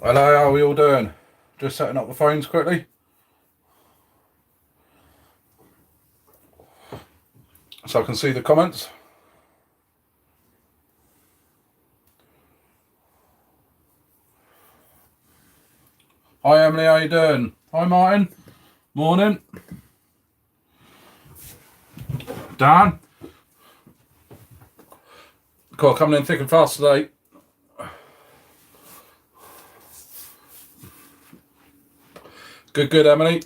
Hello, how are we all doing? Just setting up the phones quickly. So I can see the comments. Hi Emily, how you doing? Hi Martin. Morning. Dan. Cool, coming in thick and fast today. Good, Emily.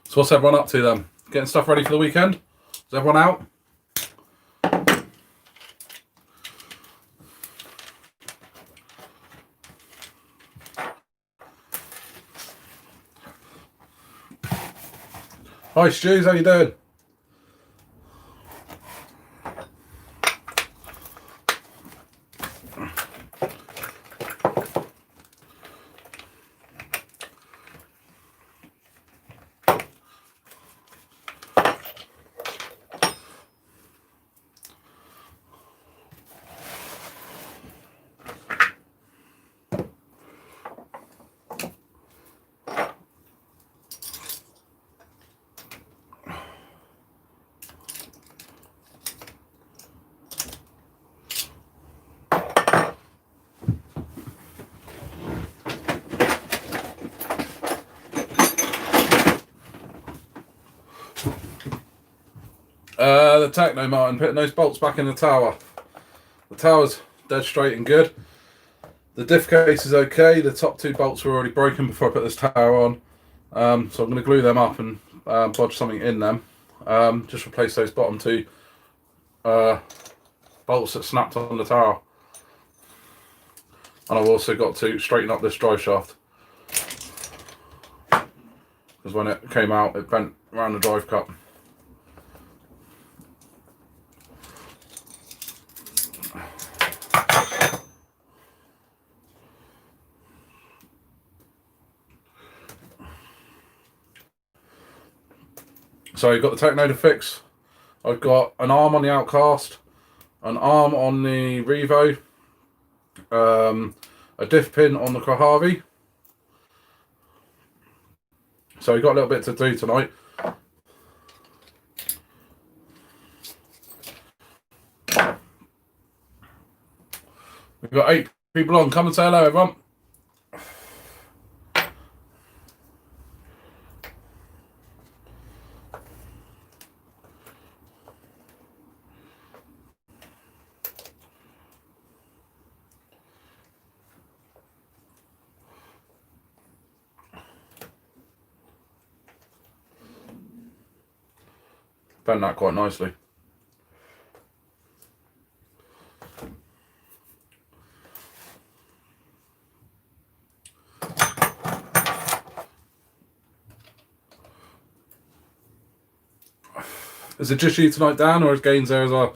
So what's everyone up to then? Getting stuff ready for the weekend? Is everyone out? Hi Stews, how you doing? The Techno Martin, putting those bolts back in the tower. The tower's dead straight and good. The diff case is okay. The top two bolts were already broken before I put this tower on. So I'm going to glue them up and bodge something in them. Just replace those bottom two bolts that snapped on the tower. And I've also got to straighten up this drive shaft, because when it came out it bent around the drive cup. So you've got the Techno to fix. I've got an arm on the Outcast, an arm on the Revo, a diff pin on the Kohavi. So we've got a little bit to do tonight. We've got 8 people on. Come and say hello, everyone. Bent that quite nicely. Is it just you tonight, Dan, or is Gaines there as well?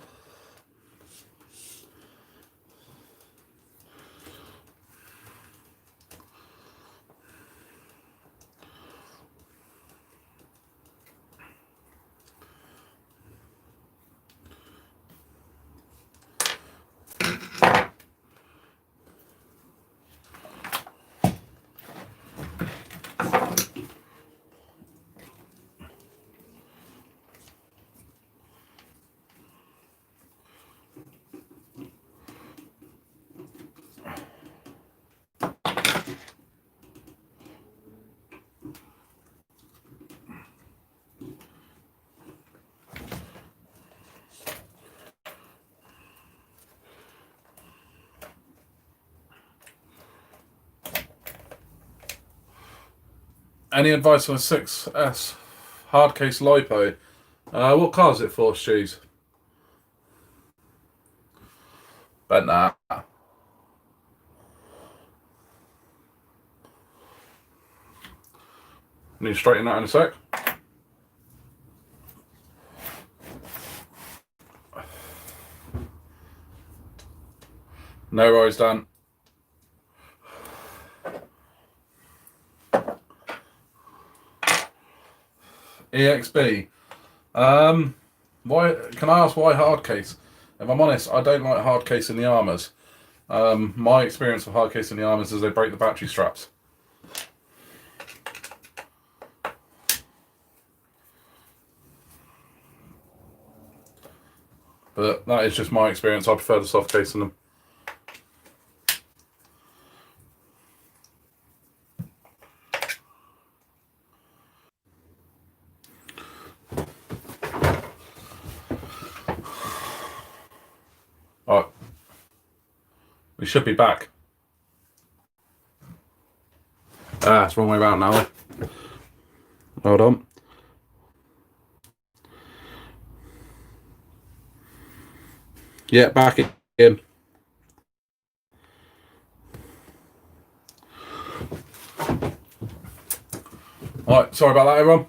Any advice on a 6S hardcase lipo? What car is it for, Stews? Bent that. Need to straighten that in a sec. No worries, Dan. EXB. Why? Can I ask why hard case? If I'm honest, I don't like hard case in the armours. My experience with hard case in the armours is they break the battery straps. But that is just my experience. I prefer the soft case in them. Alright. We should be back. It's the wrong way around now. Hold on. Yeah, back again. Alright, sorry about that, everyone.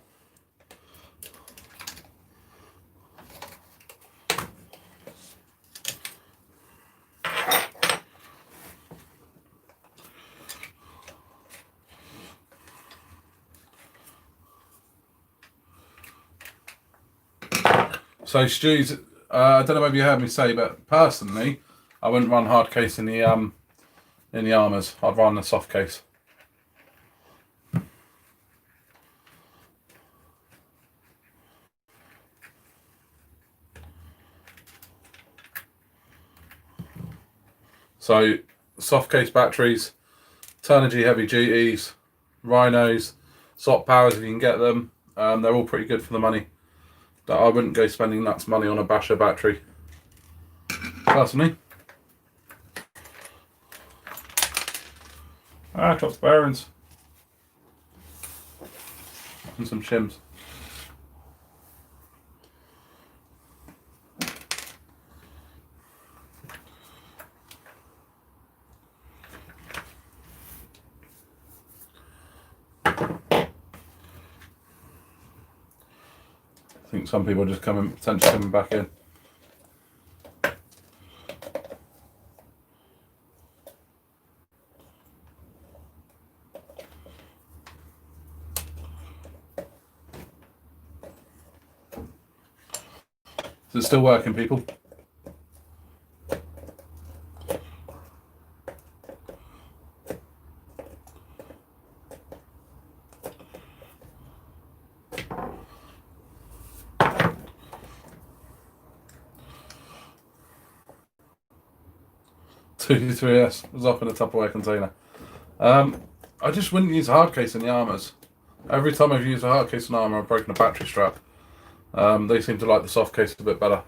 So Stu's, I don't know whether you heard me say, but personally, I wouldn't run hard case in the armours. I'd run the soft case. So soft case batteries, Turnigy heavy duties, Rhinos, SOT powers if you can get them. They're all pretty good for the money. But I wouldn't go spending nuts money on a basher battery, personally. Drops the bearings. And some shims. I think some people are just potentially coming back in. Is it still working, people? Two 3S was up in a Tupperware container. I just wouldn't use a hard case in the armours. Every time I've used a hard case in armour, I've broken a battery strap. They seem to like the soft case a bit better.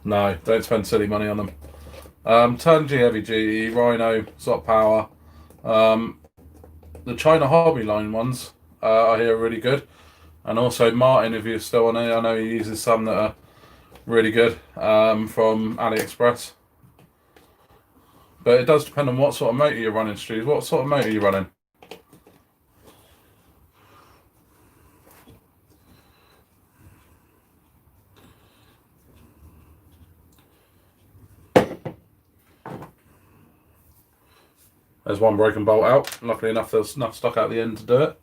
No, don't spend silly money on them. Turnigy heavy duty, Rhino, SOT power. The China Hobby line ones I hear are really good. And also Martin, if you're still on it, I know he uses some that are really good from AliExpress. But it does depend on what sort of motor you're running, Stu. What sort of motor are you running? There's one broken bolt out. Luckily enough, there's enough stock out the end to do it.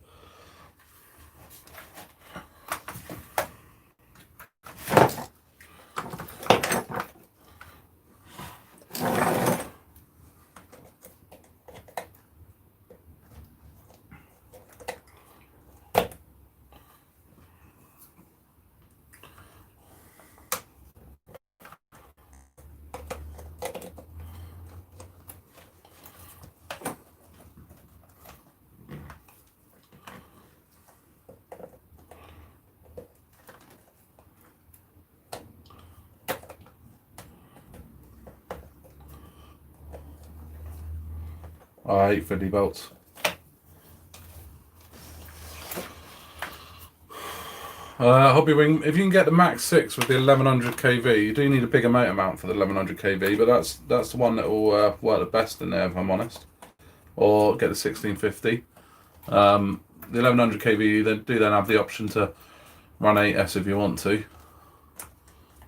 I hate fiddly bolts. Hobby Wing, if you can get the Max 6 with the 1100 kV, you do need a bigger motor mount for the 1100 kV, but that's the one that will work the best in there, if I'm honest. Or get the 1650. The 1100 kV, you then have the option to run 8S if you want to,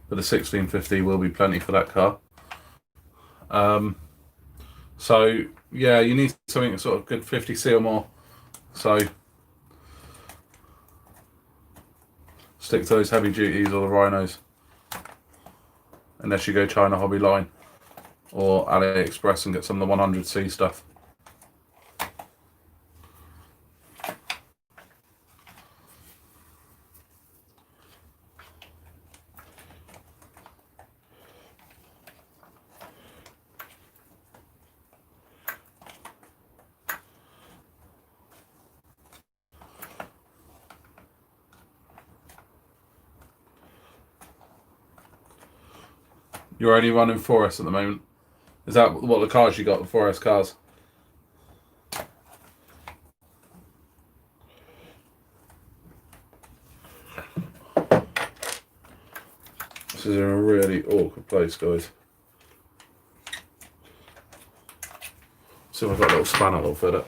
but the 1650 will be plenty for that car. So yeah, you need something that's sort of good 50C or more. So stick to those heavy duties or the Rhinos, unless you go China Hobby Line or AliExpress and get some of the 100C stuff. You're only running 4S at the moment. Is that what the cars you got, the 4S cars? This is in a really awkward place, guys. See if I've got a little spanner that'll fit it.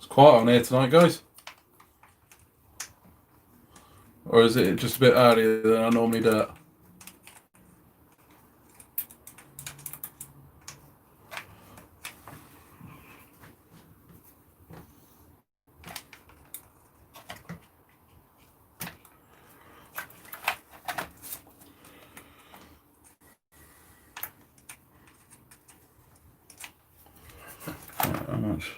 Quiet on here tonight, guys? Or is it just a bit earlier than I normally do it? How much?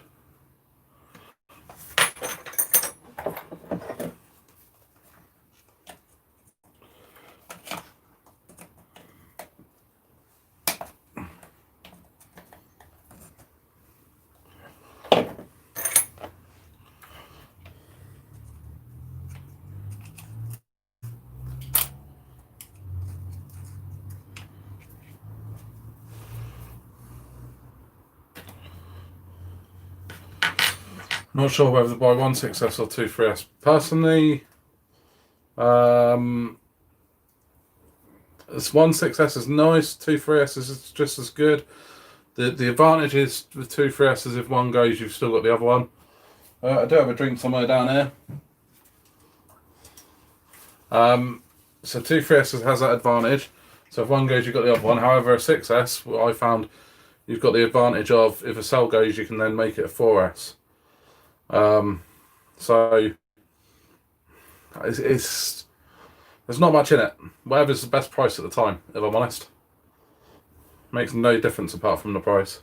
Not sure whether to buy one 6S or two 3S. Personally, this one 6S is nice, two 3S is just as good. The advantage is with two 3S is if one goes, you've still got the other one. I do have a drink somewhere down here. So two 3S has that advantage. So if one goes, you've got the other one. However, a 6S, what I found, you've got the advantage of if a cell goes, you can then make it a 4S. So it's there's not much in it. Whatever's the best price at the time, if I'm honest. Makes no difference apart from the price.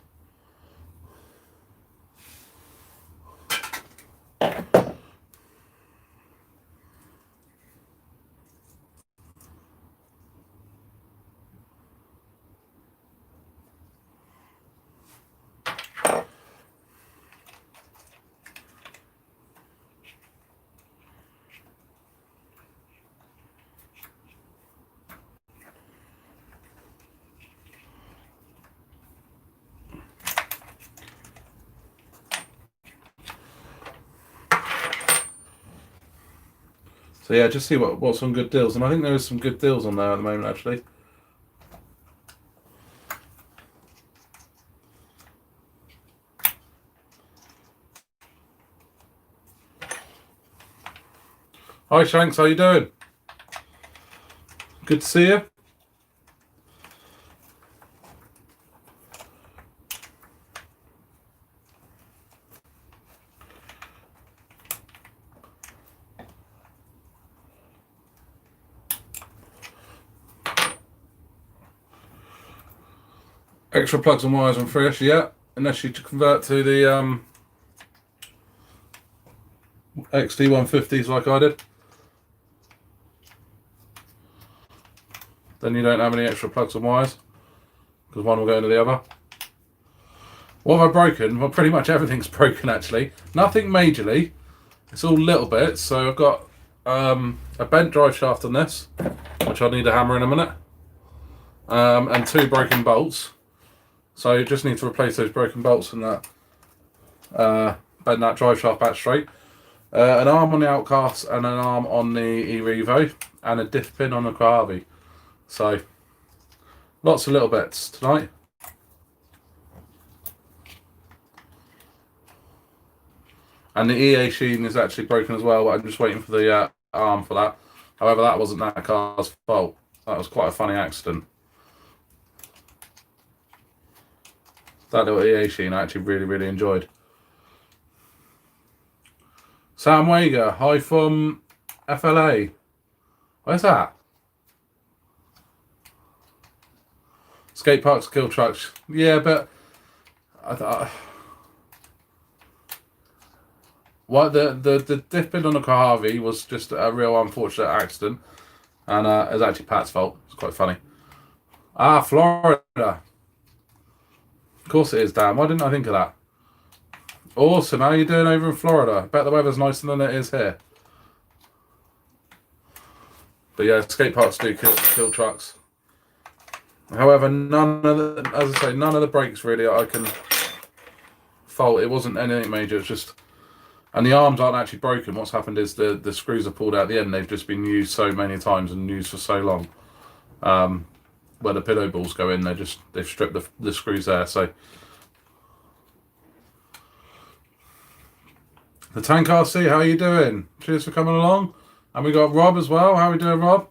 So yeah, just see what's some good deals, and I think there is some good deals on there at the moment actually. Hi Shanks, how you doing? Good to see you. Extra plugs and wires and fresh, yeah. Unless you convert to the XT150s like I did. Then you don't have any extra plugs and wires, because one will go into the other. What have I broken? Well, pretty much everything's broken actually. Nothing majorly. It's all little bits. So I've got a bent drive shaft on this, which I'll need a hammer in a minute, and 2 broken bolts. So you just need to replace those broken bolts and that, bend that drive shaft back straight. An arm on the Outcast and an arm on the eRevo, and a diff pin on the Coavi. So lots of little bits tonight. And the EA sheen is actually broken as well, but I'm just waiting for the arm for that. However, that wasn't that car's fault. That was quite a funny accident. That little EA sheen I actually really enjoyed. Sam Wager, hi from FLA. Where's that? Skate parks kill trucks. Yeah, but I thought... Well, the diff pin on the Coavi was just a real unfortunate accident, and it was actually Pat's fault. It's quite funny. Ah, Florida. Of course it is, Dan. Why didn't I think of that? Awesome. How are you doing over in Florida? I bet the weather's nicer than it is here. But yeah, skate parks do kill trucks. However, none of the, as I say, none of the brakes really I can fault. It wasn't anything major. It's just. And the arms aren't actually broken. What's happened is the screws are pulled out at the end. They've just been used so many times and used for so long. Where the pillow balls go in, they've stripped the screws there. So the Tank RC, how are you doing? Cheers for coming along. And we got Rob as well. How are we doing, Rob?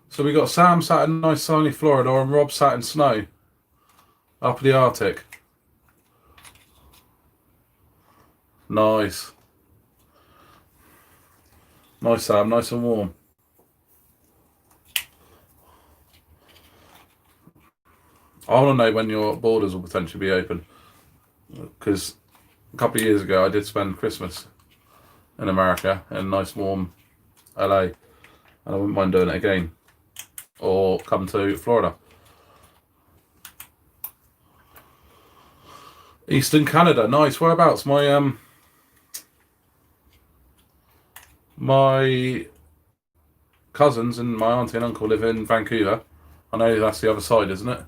So we got Sam sat in nice sunny Florida, and Rob sat in snow up in the Arctic. Nice. Nice, Sam. Nice and warm. I want to know when your borders will potentially be open, because a couple of years ago I did spend Christmas in America in nice warm LA, and I wouldn't mind doing it again, or come to Florida. Eastern Canada, nice. Whereabouts? My cousins and my auntie and uncle live in Vancouver. I know that's the other side, isn't it?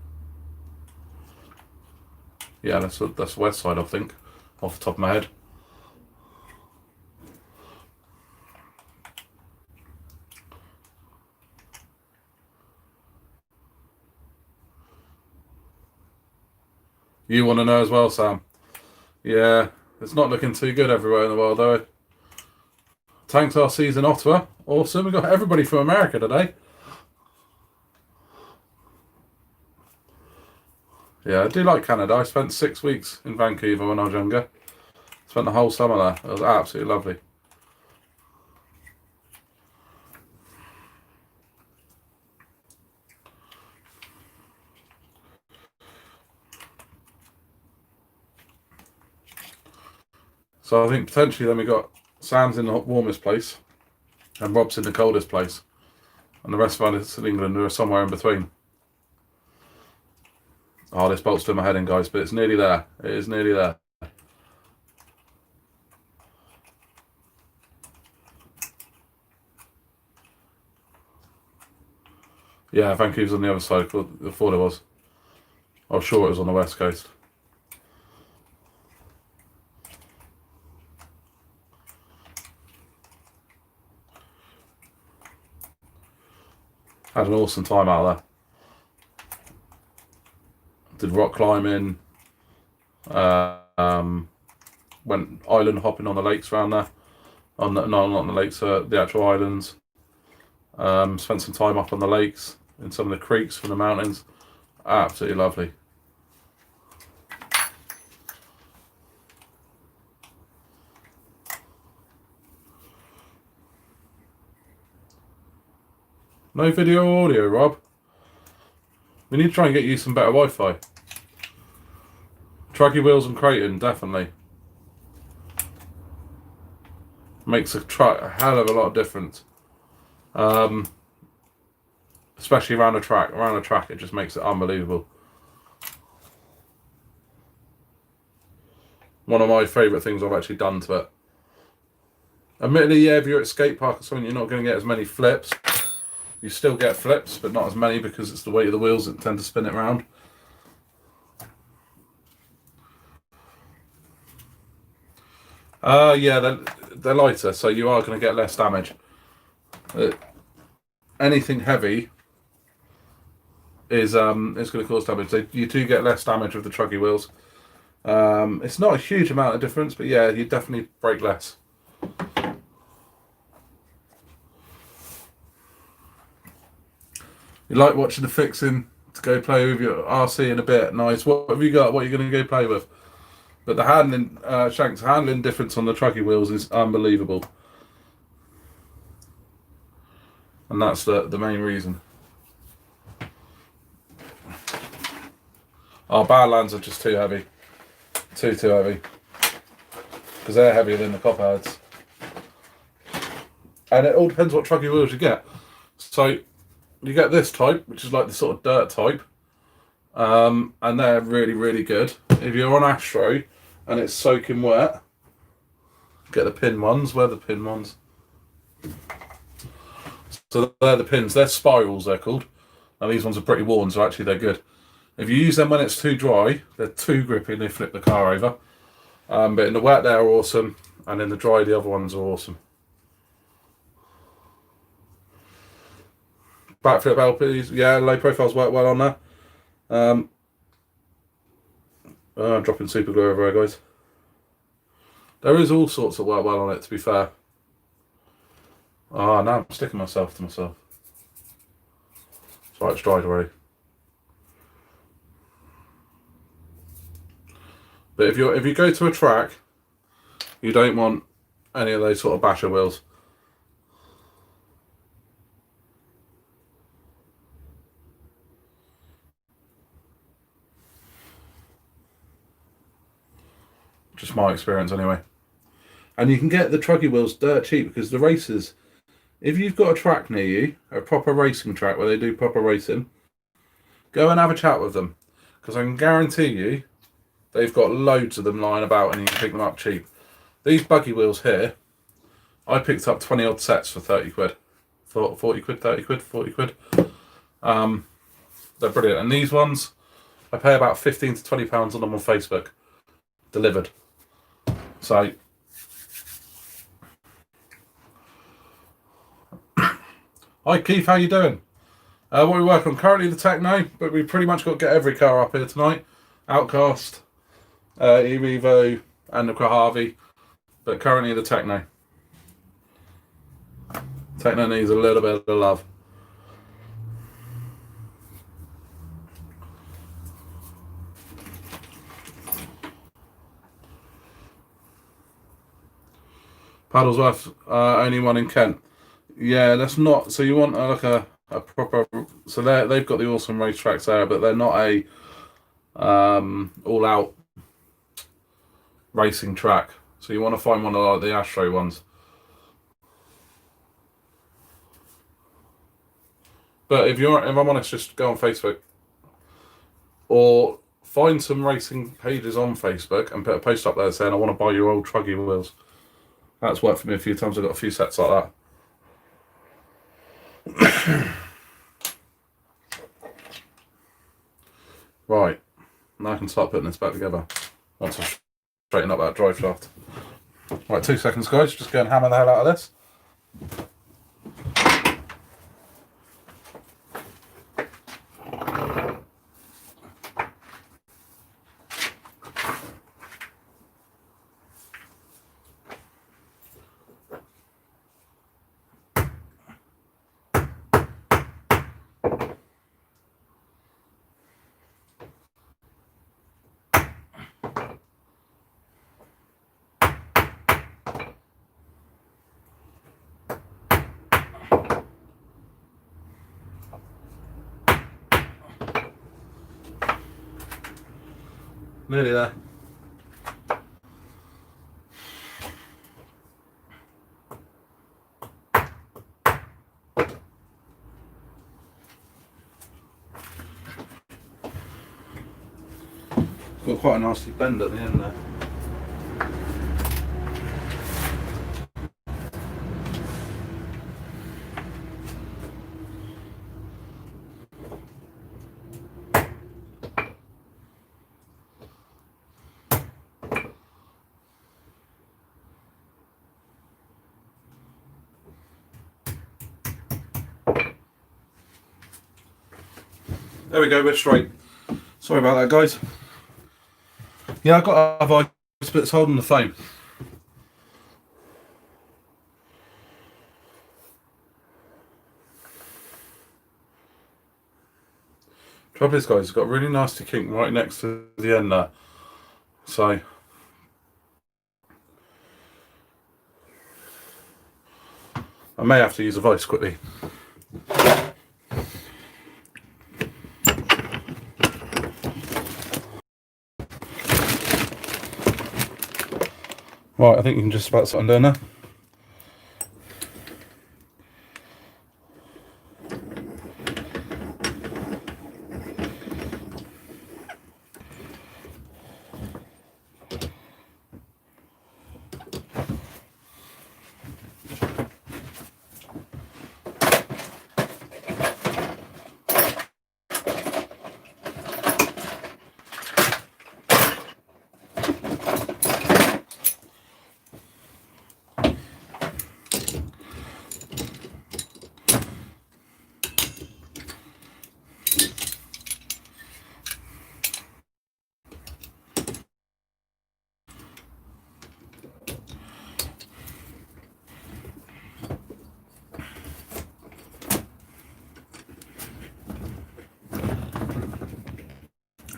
Yeah, that's the west side, I think, off the top of my head. You want to know as well, Sam? Yeah, it's not looking too good everywhere in the world, though. Tanks RC's in Ottawa. Awesome. We've got everybody from America today. Yeah, I do like Canada. I spent 6 weeks in Vancouver when I was younger. Spent the whole summer there. It was absolutely lovely. So I think potentially then we got Sam's in the warmest place and Rob's in the coldest place, and the rest of us in England are somewhere in between. Oh, this bolt's doing my head in, guys, but it's nearly there. It is nearly there. Yeah, Vancouver's on the other side. I thought it was. I was sure it was on the west coast. Had an awesome time out there. Did rock climbing. Went island hopping on the lakes around there. No, not on the lakes, the actual islands. Spent some time up on the lakes, in some of the creeks from the mountains. Absolutely lovely. No video or audio, Rob. We need to try and get you some better Wi-Fi. Truggy wheels and Creighton, definitely. Makes a truck a hell of a lot of difference. Especially around a track. Around a track, it just makes it unbelievable. One of my favourite things I've actually done to it. Admittedly, yeah, if you're at a skate park or something, you're not going to get as many flips. You still get flips, but not as many because it's the weight of the wheels that tend to spin it around. Yeah, they're lighter, so you are going to get less damage. Anything heavy is going to cause damage. So you do get less damage with the truggy wheels. It's not a huge amount of difference, but yeah, you definitely break less. You like watching the fixing to go play with your RC in a bit. Nice. What have you got? What are you going to go play with? But the handling, Shank's handling difference on the truggy wheels is unbelievable. And that's the main reason. Our Badlands are just too heavy. Too heavy. Because they're heavier than the Copperheads. And it all depends what truggy wheels you get. So you get this type, which is like the sort of dirt type. And they're really, really good. If you're on Astro and it's soaking wet, get the pin ones. Where are the pin ones? So they're the pins. They're spirals, they're called. Now these ones are pretty worn, so actually they're good. If you use them when it's too dry, they're too grippy and they flip the car over. But in the wet they're awesome, and in the dry the other ones are awesome. Backflip LPs, yeah, low profiles work well on there. Dropping super glue over there, guys. There is all sorts that work well on it, to be fair. Ah, now I'm sticking myself to myself. It's right, it's dried already. But if you go to a track, you don't want any of those sort of basher wheels. Just my experience anyway. And you can get the truggy wheels dirt cheap because the racers, if you've got a track near you, a proper racing track where they do proper racing, go and have a chat with them. Because I can guarantee you, they've got loads of them lying about and you can pick them up cheap. These buggy wheels here, I picked up 20 odd sets for 30 quid. 40 quid, 30 quid, 40 quid. They're brilliant. And these ones, I pay about 15 to 20 pounds on them on Facebook. Delivered. So, hi Keith, how you doing? What are we working on? Currently the Techno, but we pretty much got to get every car up here tonight. Outcast, Erevo, and the Harvey, but currently the Techno. Techno needs a little bit of love. Paddlesworth, only one in Kent. Yeah, that's not. So you want like a proper. So they've got the awesome racetracks there, but they're not a all-out racing track. So you want to find one of like the Astro ones. But if I'm honest, just go on Facebook or find some racing pages on Facebook and put a post up there saying I want to buy your old truggy wheels. That's worked for me a few times. I've got a few sets like that. Right, now I can start putting this back together once I straighten up that drive shaft. Right, 2 seconds, guys. Just go and hammer the hell out of this. Nearly there. got quite a nasty bend at the end there. There we go, we're straight. Sorry about that, guys. Yeah, I've got a vice, but it's holding the phone. Trouble is, guys, it's got a really nasty kink right next to the end there. So I may have to use a vice quickly. Right, I think you can just about sit down there.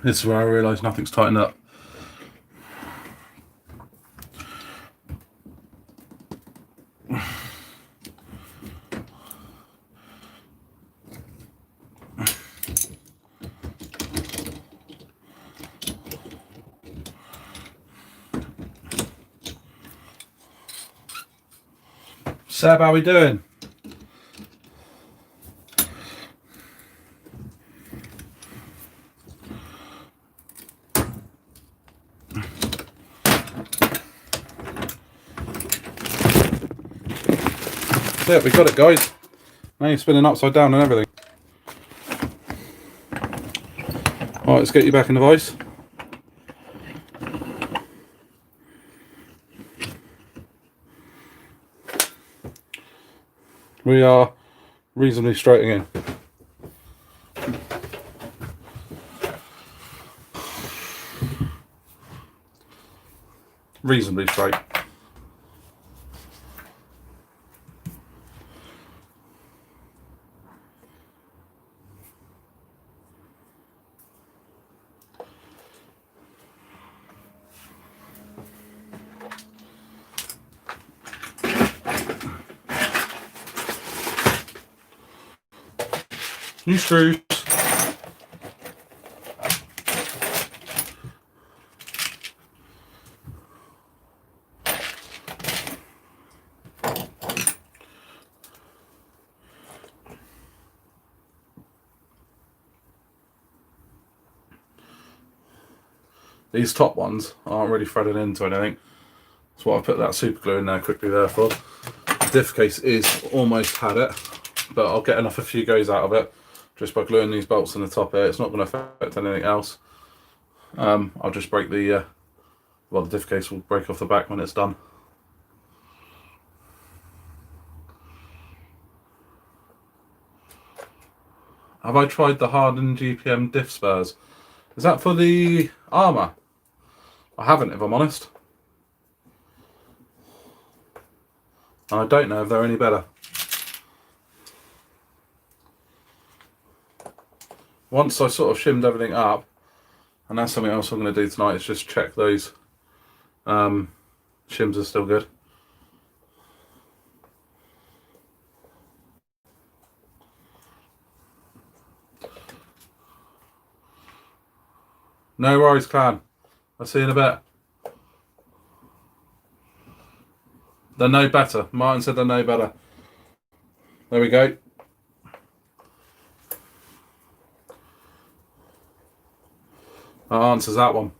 This is where I realise nothing's tightened up. Seb, how we doing? Yeah, we got it, guys. Now you're spinning upside down and everything. Alright, let's get you back in the vice. We are reasonably straight again. Reasonably straight. New screws. These top ones aren't really threaded into anything. That's why I put that super glue in there quickly there for. The diff case is almost had it, but I'll get enough a few goes out of it just by gluing these bolts in the top here. It's not going to affect anything else. I'll just break the, well, the diff case will break off the back when it's done. Have I tried the hardened GPM diff spurs? Is that for the armour? I haven't, if I'm honest. And I don't know if they're any better. Once I sort of shimmed everything up, and that's something else I'm going to do tonight, is just check those shims are still good. No worries, clan. I'll see you in a bit. They're no better. Martin said they're no better. There we go. That answers that one.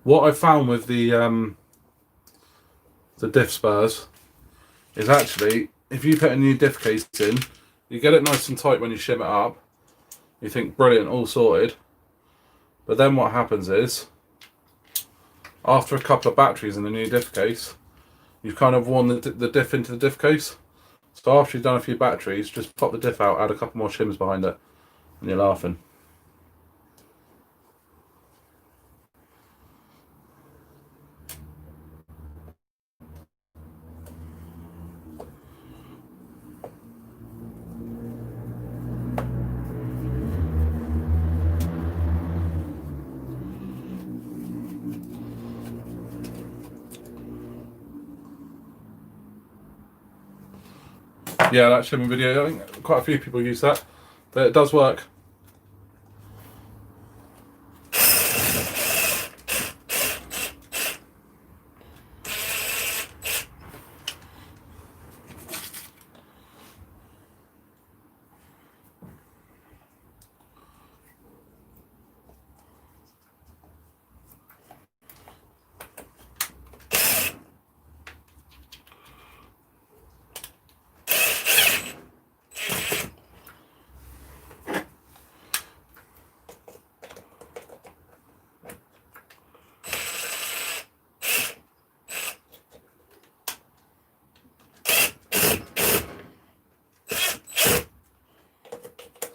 What I found with the diff spurs is actually, if you put a new diff case in, you get it nice and tight when you shim it up. You think, brilliant, all sorted. But then what happens is, after a couple of batteries in the new diff case, you've kind of worn the diff into the diff case. So after you've done a few batteries, just pop the diff out, add a couple more shims behind it, and you're laughing. Yeah, that shimming video, I think quite a few people use that, but it does work.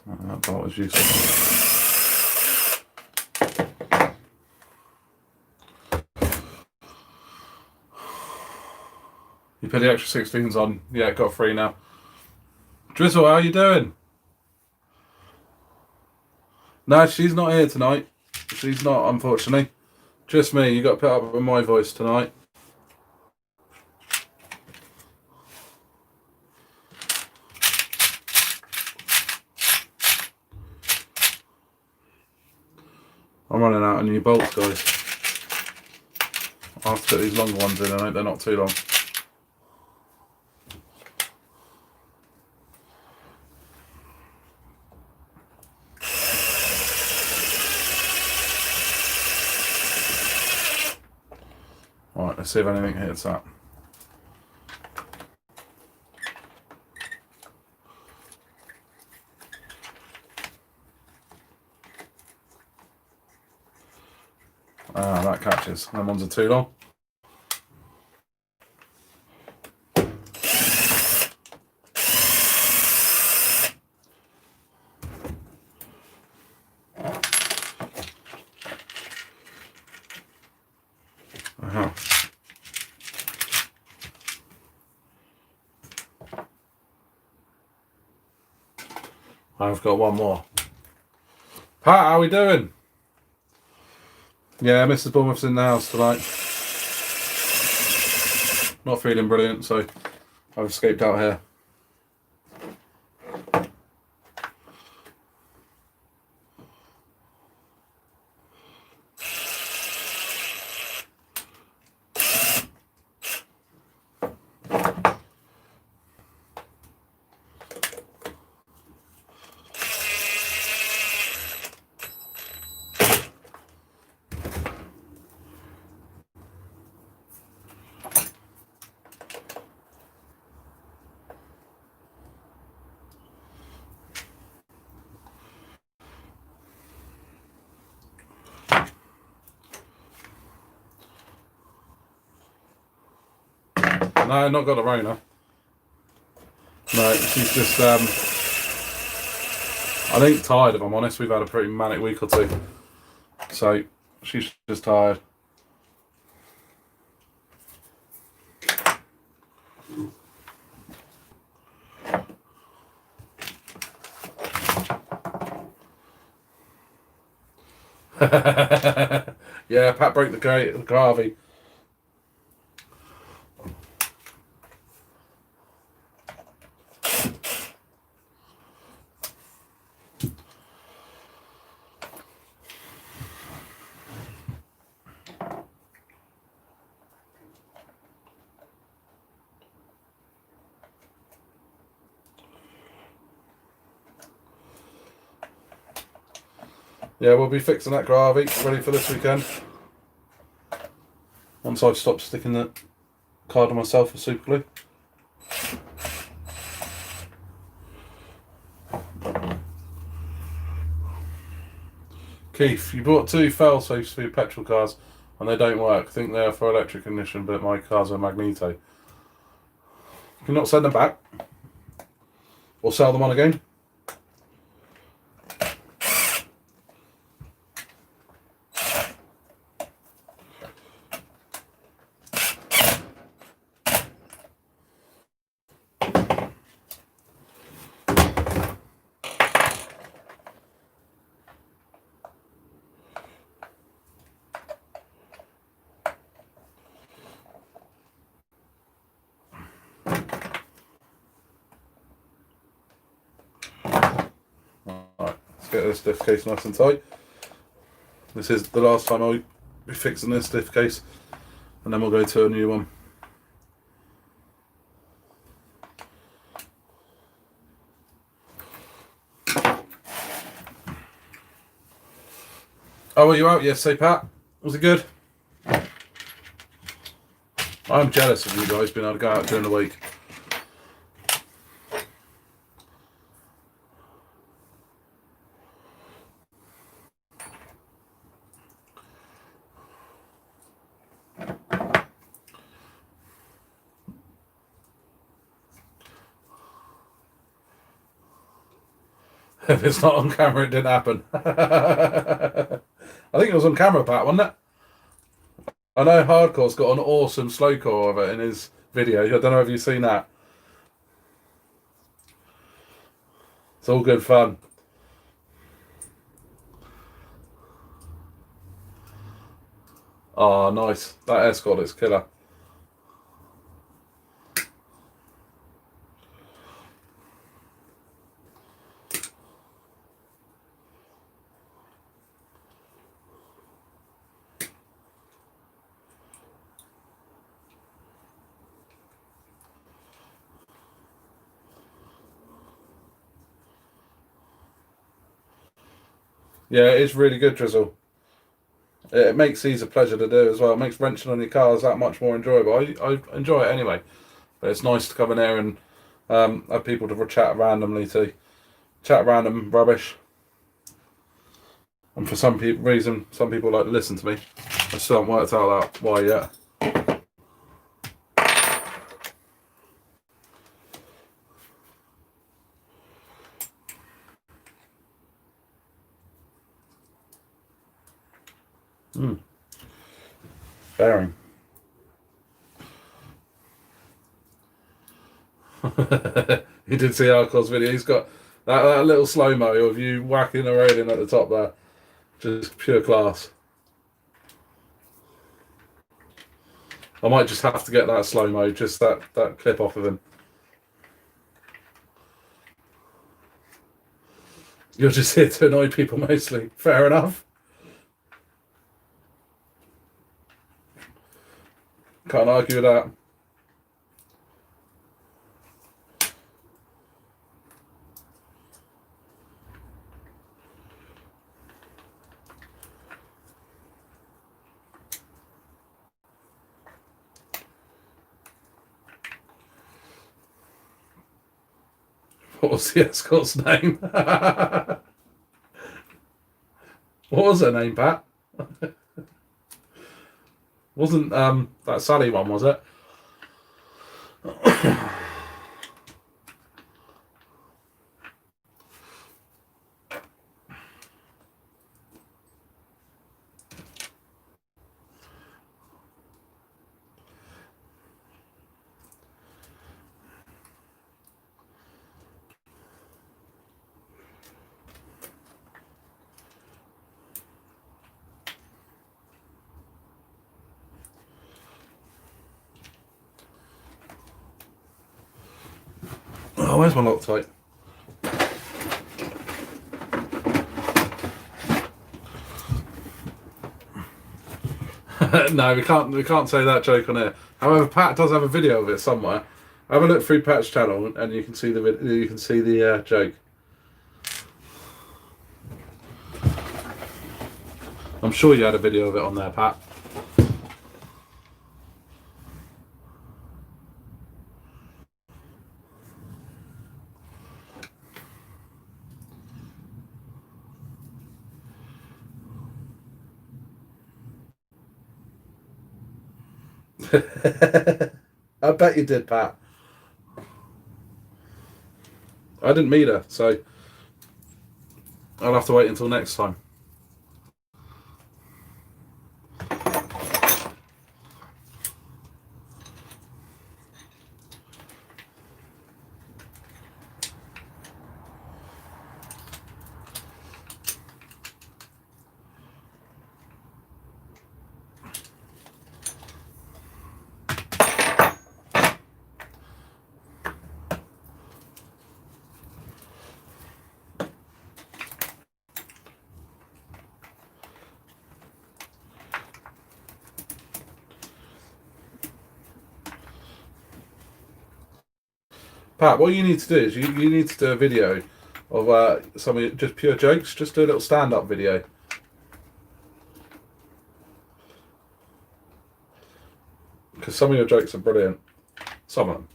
That bolt was useful. You put the extra 16s on. Yeah, got 3 now. Drizzle, how are you doing? No, she's not here tonight. She's not, unfortunately. Just me. You got to put up with my voice tonight. I'm running out of new bolts, guys. I'll have to put these longer ones in. I think they're not too long. Alright, let's see if anything hits that. Ah, that catches. Them ones are too long. I've got one more. Pat, how are we doing? Yeah, Mrs. Bournemouth's in the house tonight. Not feeling brilliant, so I've escaped out here. No, not got a Rona. No, she's just, I think tired, if I'm honest. We've had a pretty manic week or two. So, she's just tired. Yeah, Pat broke the Garvey. Yeah, we'll be fixing that Garvey, ready for this weekend. once I've stopped sticking the card on myself for super glue. Keith, you bought 2 fail-safes for your petrol cars and they don't work. I think they're for electric ignition, but my cars are magneto. Can you not send them back? Or sell them on again? Get this diff case nice and tight. This is the last time I'll be fixing this diff case, and then we'll go to a new one. Oh, were you out yesterday, Pat? Was it good? I'm jealous of you guys being able to go out during the week. If it's not on camera, it didn't happen. I think it was on camera, Pat, wasn't it? I know Hardcore's got an awesome slow core of it in his video. I don't know if you've seen that. It's all good fun. Oh, nice. That Escort is killer. Yeah, it is really good, Drizzle. It makes these a pleasure to do as well. It makes wrenching on your cars that much more enjoyable. I enjoy it anyway, but it's nice to come in here and have people to chat randomly to. Chat random rubbish. And for some reason, some people like to listen to me. I still haven't worked out that why yet. Bearing. You did see Arco's video. He's got that little slow-mo of you whacking the railing at the top there. Just pure class. I might just have to get that slow-mo, just that clip off of him. You're just here to annoy people mostly. Fair enough. Can't argue with that. What was the escort's name? What was her name, Pat? Wasn't that Sally one, was it? Oh, where's my Loctite? No, we can't say that joke on here. However, Pat does have a video of it somewhere. Have a look through Pat's channel, and you can see the joke. I'm sure you had a video of it on there, Pat. I bet you did, Pat. I didn't meet her, so I'll have to wait until next time. Pat, what you need to do is you need to do a video of some of your, just pure jokes. Just do a little stand-up video. Because some of your jokes are brilliant. Some of them.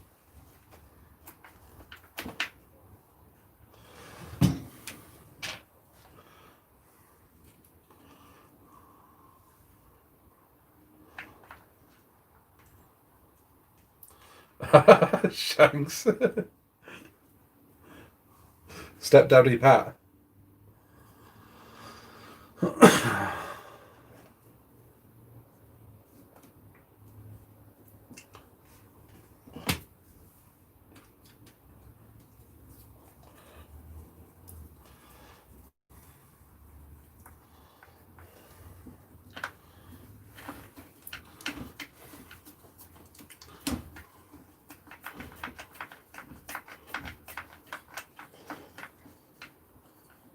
Shanks. Stepdaddy Pat.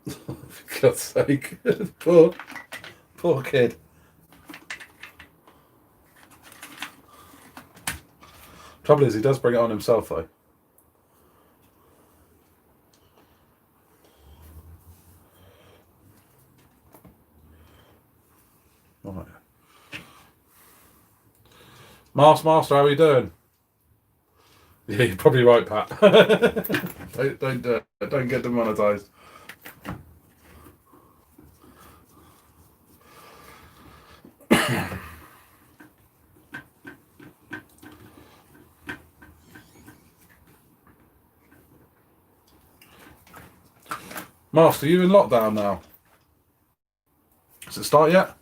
For God's sake. Poor kid. Trouble is, he does bring it on himself, though. Right. Master, how are you doing? Yeah, you're probably right, Pat. don't do it. Don't get demonetised. Master, you in lockdown now? Does it start yet?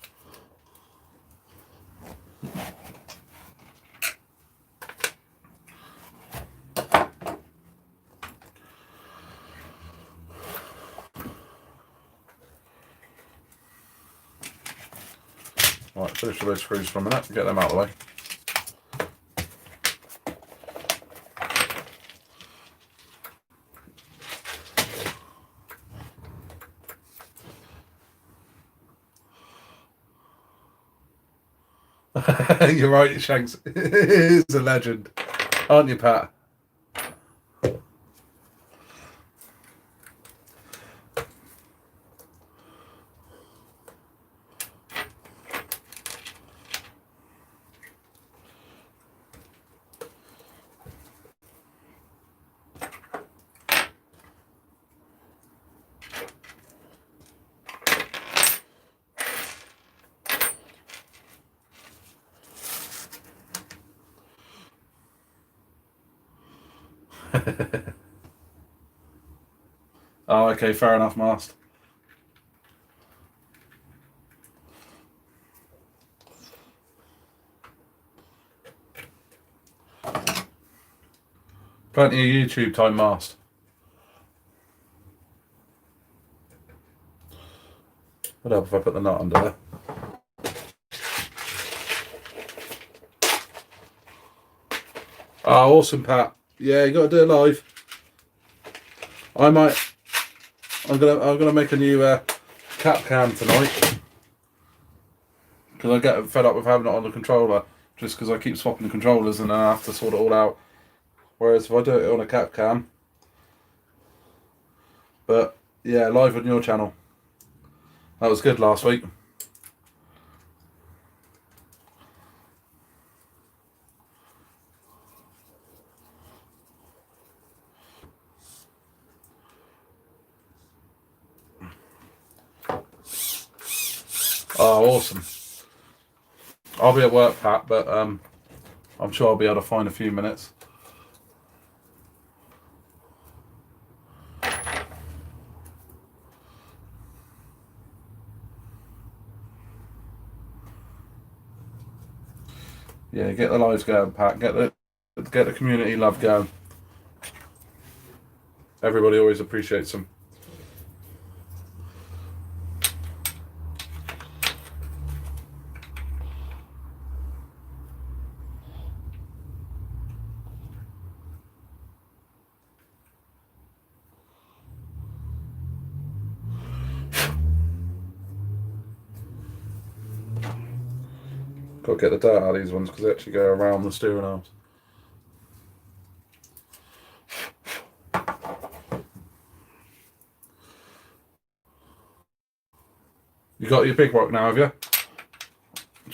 Right, finish with those screws for a minute and get them out of the way. You're right, Shanks. He's a legend. Aren't you, Pat? Oh, okay, fair enough, Master. Plenty of YouTube time, Master. What help if I put the nut under there? Oh, awesome, Pat. Yeah, you got to do it live. I'm gonna make a new cap cam tonight because I get fed up with having it on the controller just because I keep swapping the controllers and then I have to sort it all out. Whereas if I do it on a cap cam, but yeah, live on your channel. That was good last week. Oh, awesome. I'll be at work, Pat, but I'm sure I'll be able to find a few minutes. Yeah, get the lives going, Pat. Get the community love going. Everybody always appreciates them. Got to get the dirt out of these ones because they actually go around the steering arms. You got your big rock now, have you?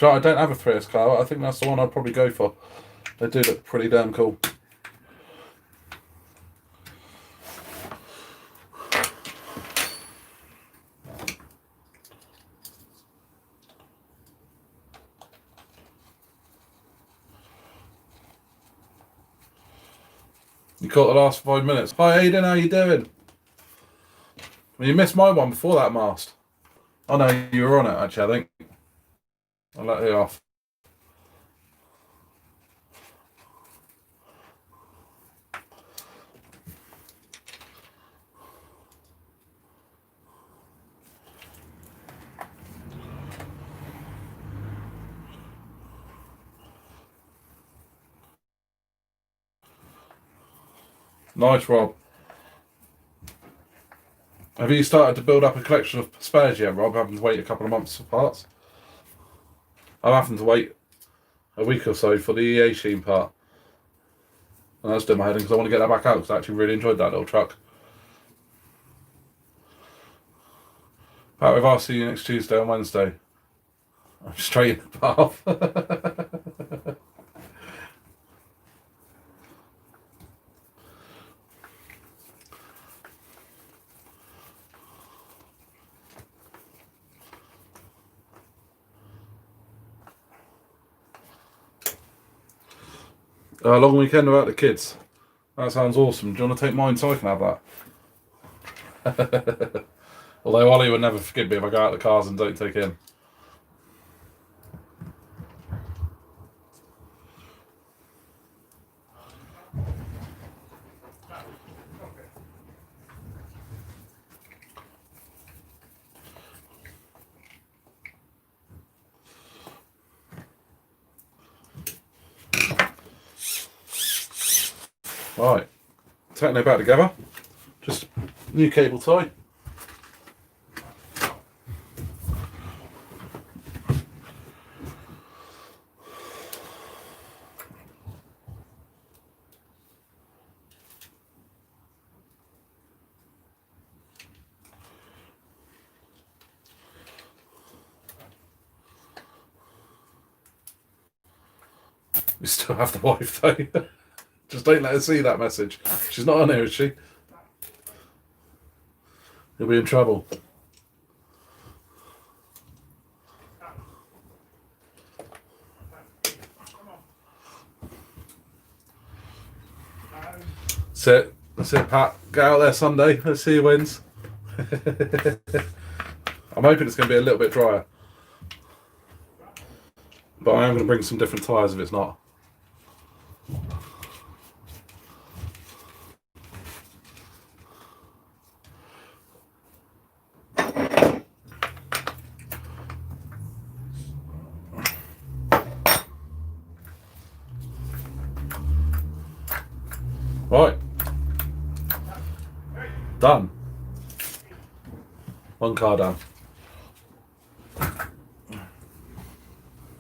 I don't have a 3S car. I think that's the one I'd probably go for. They do look pretty damn cool. You caught the last 5 minutes. Hi Aiden, how you doing? Well, you missed my one before that mast. Oh no, you were on it actually, I think. I'll let you off. Nice, Rob. Have you started to build up a collection of spares yet, Rob? Having to wait a couple of months for parts? I'm having to wait a week or so for the EA Sheen part. And that's doing my head in because I want to get that back out because I actually really enjoyed that little truck. Pat, with I'll see you next Tuesday and Wednesday. I'm straight in the path. Long weekend without the kids. That sounds awesome. Do you want to take mine so I can have that? Although Ollie would never forgive me if I go out the cars and don't take him. Right, techno back together. Just new cable tie. We still have the wife though. Just don't let her see that message. She's not on here, is she? You'll be in trouble. That's it, Pat. Get out there Sunday. Let's see who wins. I'm hoping it's going to be a little bit drier. But I am going to bring some different tyres if it's not. Right. Done. One car down.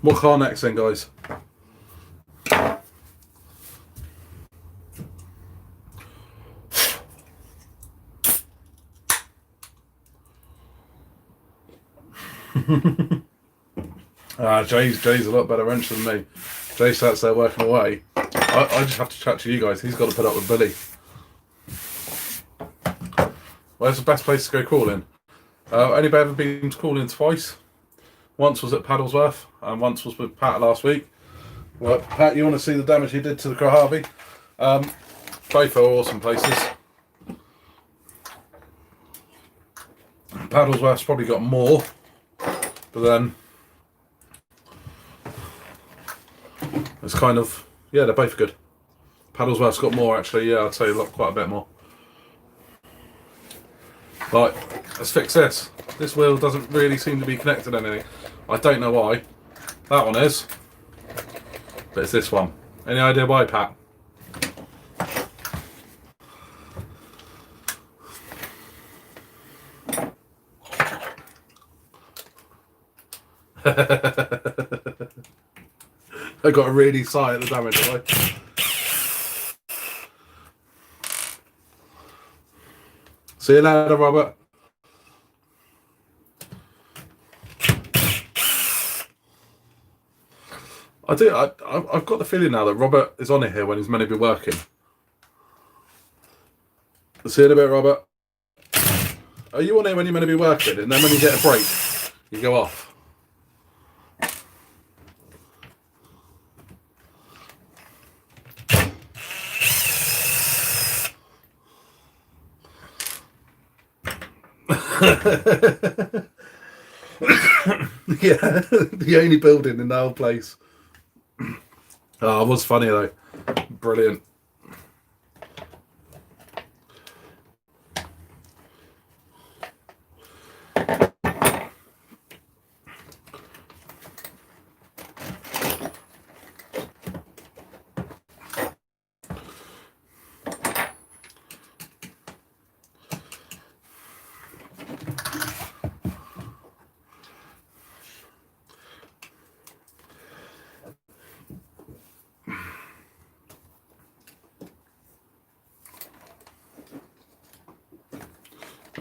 What car next then, guys? Jay's a lot better wrench than me. Jay sits there working away. I just have to chat to you guys. He's got to put up with Billy. Where's the best place to go crawling? Only ever been crawling twice. Once was at Paddlesworth, and once was with Pat last week. Right, Pat, you want to see the damage he did to the Kohavi? Both are awesome places. Paddlesworth's probably got more, but then it's kind of, yeah, they're both good. Paddlesworth's got more actually, yeah, I'd say quite a bit more. Right, let's fix this. This wheel doesn't really seem to be connected to anything. I don't know why. That one is, but it's this one. Any idea why, Pat? I got a really sigh at the damage, have I? See you later, Robert. I've got the feeling now that Robert is on it here when he's meant to be working. See you in a bit, Robert. Are you on here when you're meant to be working, and then when you get a break, you go off? Yeah, the only building in the whole place. Oh, it was funny though. Brilliant.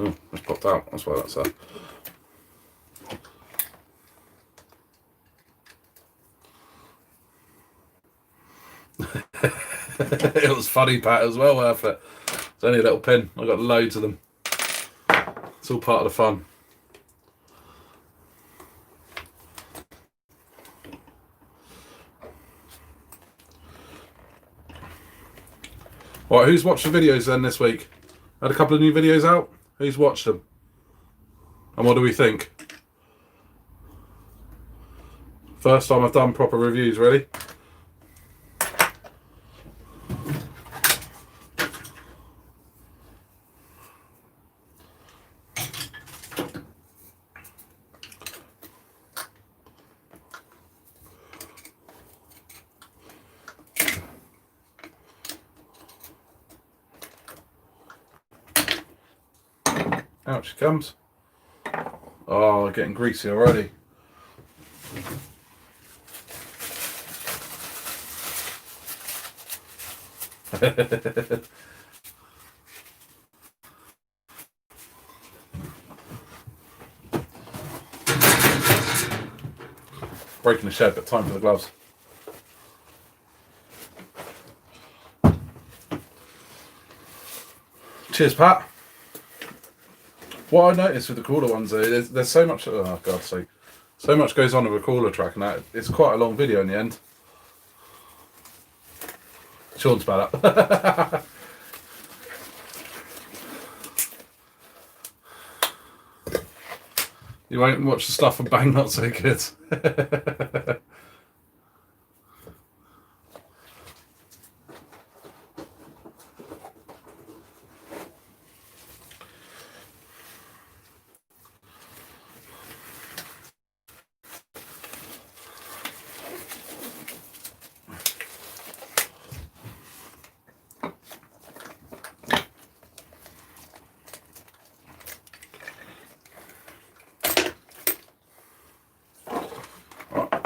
Oh, it's popped out. That's why that's there. It was funny, Pat, as well, worth it. It's only a little pin. I got loads of them. It's all part of the fun. Right, who's watched the videos then this week? Had a couple of new videos out. Who's watched them? And what do we think? First time I've done proper reviews, really. Out she comes. Oh, getting greasy already. Breaking the shed, but time for the gloves. Cheers, Pat. What I noticed with the cooler ones, there's so much. Oh God, so much goes on with a cooler track, and that it's quite a long video in the end. Sean's better. You won't watch the stuff and bang, not so good.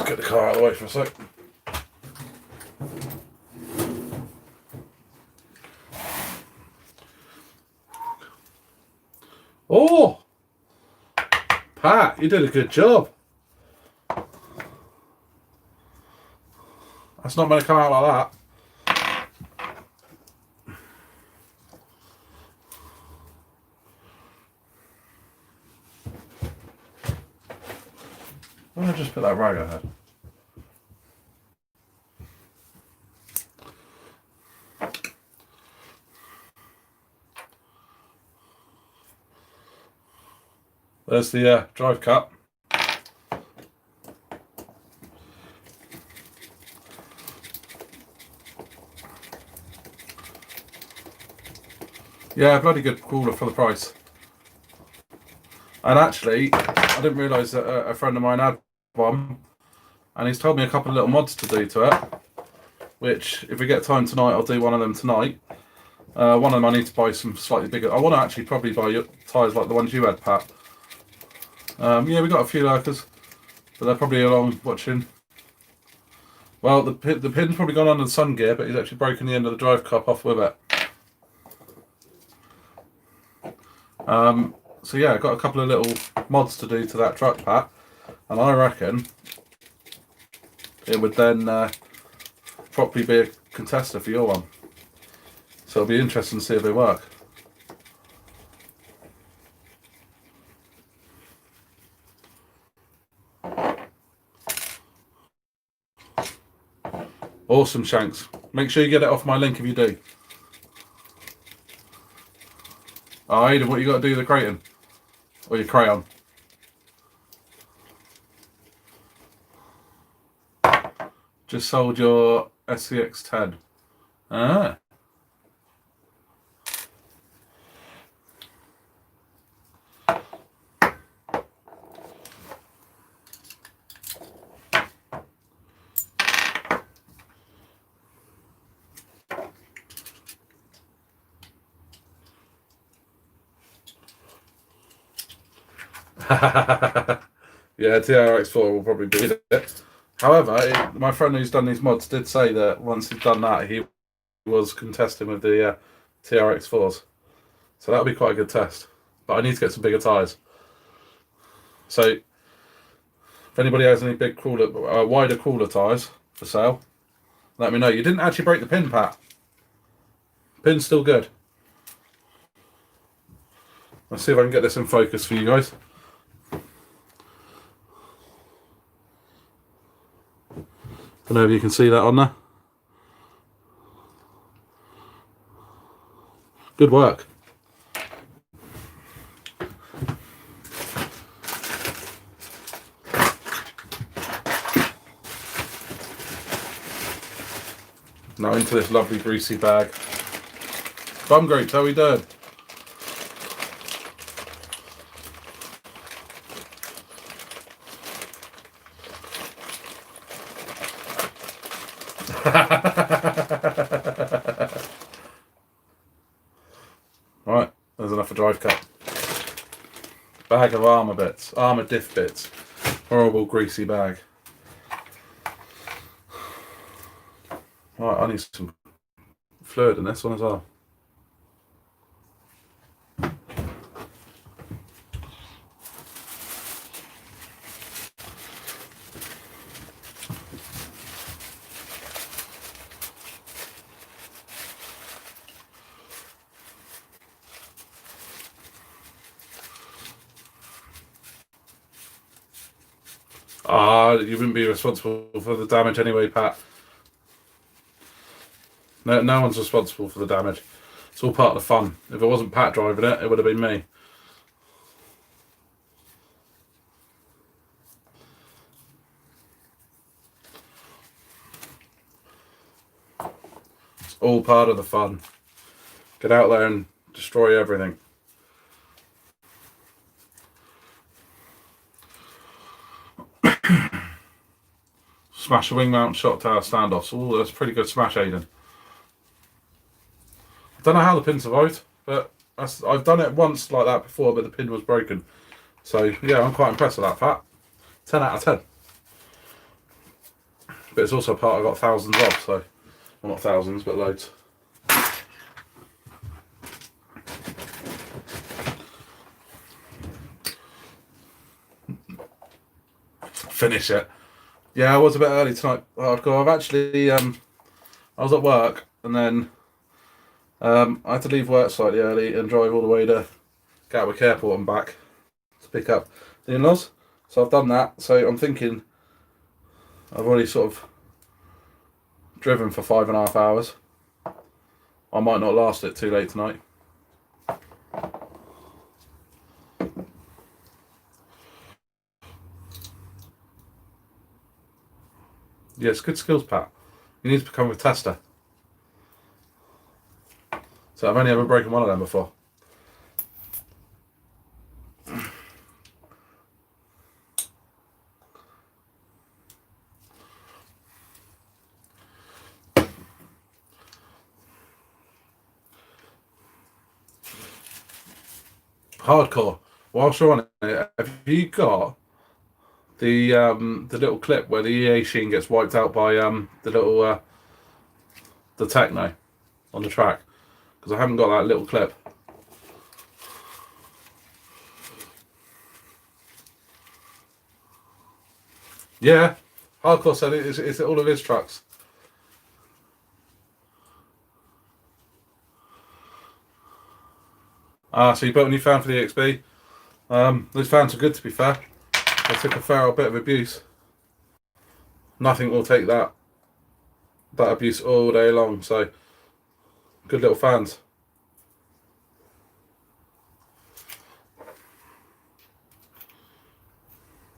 Get the car out of the way for a sec. Oh, Pat, you did a good job. That's not going to come out like that. Why don't I just put that rag ahead? There's the drive cup. Yeah, bloody good cooler for the price. And actually, I didn't realise that a friend of mine had one, and he's told me a couple of little mods to do to it, which, if we get time tonight, I'll do one of them tonight. One of them I need to buy some slightly bigger. I want to actually probably buy tyres like the ones you had, Pat. Yeah, we got a few lurkers, but they're probably along watching. Well, the pin's probably gone under the sun gear, but he's actually broken the end of the drive cup off with it. So yeah, I've got a couple of little mods to do to that truck, Pat, and I reckon it would then probably be a contester for your one. So it'll be interesting to see if they work. Awesome, Shanks. Make sure you get it off my link if you do. Oh, Aidan, what you got to do with the crayon? Or your crayon? Just sold your SCX10. Ah. Yeah, TRX4 will probably beat it. However, my friend who's done these mods did say that once he'd done that, he was contesting with the TRX4s. So that'll be quite a good test. But I need to get some bigger tyres. So, if anybody has any big crawler, wider crawler tyres for sale, let me know. You didn't actually break the pin, Pat. Pin's still good. Let's see if I can get this in focus for you guys. Don't know if you can see that on there. Good work. Now into this lovely greasy bag. Bum grapes, how we doing? Right, there's enough for drive cup. Bag of armour bits, armour diff bits. Horrible greasy bag. Right, I need some fluid in this one as well. You wouldn't be responsible for the damage anyway, Pat. No one's responsible for the damage. It's all part of the fun. If it wasn't Pat driving it, it would have been me. It's all part of the fun. Get out there and destroy everything. Smash a wing mount shot tower standoffs. Oh, that's pretty good smash, Aidan. I don't know how the pin survived, but I've done it once like that before, but the pin was broken. So yeah, I'm quite impressed with that, Pat. 10 out of 10. But it's also a part I got thousands of, so well, not thousands, but loads. Finish it. Yeah, I was a bit early tonight. I've actually, I was at work and then I had to leave work slightly early and drive all the way to Gatwick Airport and back to pick up the in-laws. So I've done that. So I'm thinking I've already sort of driven for 5.5 hours. I might not last it too late tonight. Yes, good skills, Pat. You need to become a tester. So I've only ever broken one of them before. Hardcore. Whilst you're on it, have you got the little clip where the EA Sheen gets wiped out by the little the techno on the track? Because I haven't got that little clip. Yeah, Hardcore said it's all of his trucks. Ah, so you built a new fan for the XB. Those fans are good, to be fair. They took a fair bit of abuse. Nothing will take that abuse all day long. So good little fans.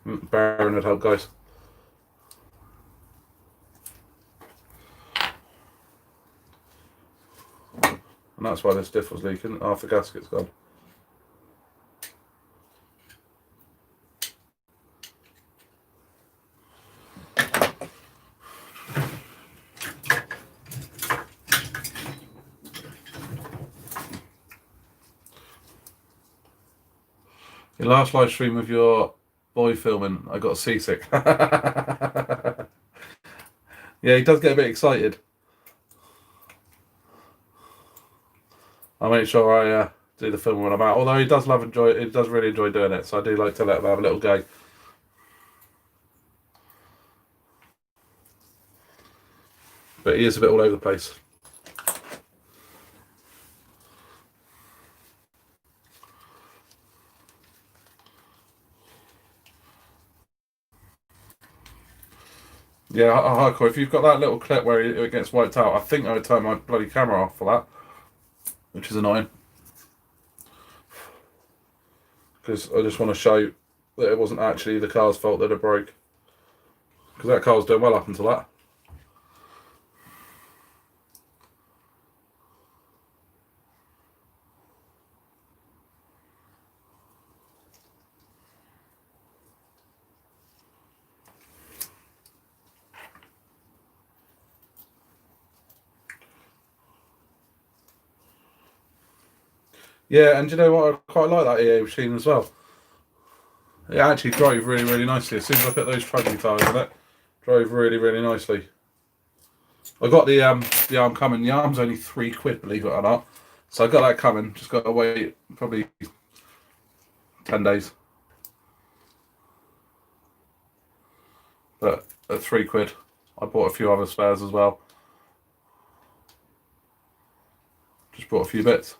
Baron would help, guys. And that's why this diff was leaking. Half the gasket's gone. Your last live stream of your boy filming, I got seasick. Yeah, he does get a bit excited. I make sure I do the film when I'm out. Although he does really enjoy doing it. So I do like to let him have a little go. But he is a bit all over the place. Yeah, hardcore. If you've got that little clip where it gets wiped out, I think I would turn my bloody camera off for that, which is annoying. Because I just want to show that it wasn't actually the car's fault that it broke. Because that car was doing well up until that. Yeah, and you know what? I quite like that EA machine as well. It actually drove really, really nicely. As soon as I put those tracking tyres on it, drove really, really nicely. I got the arm coming. The arm's only £3, believe it or not. So I got that coming. Just got to wait probably 10 days. But at £3, I bought a few other spares as well. Just bought a few bits.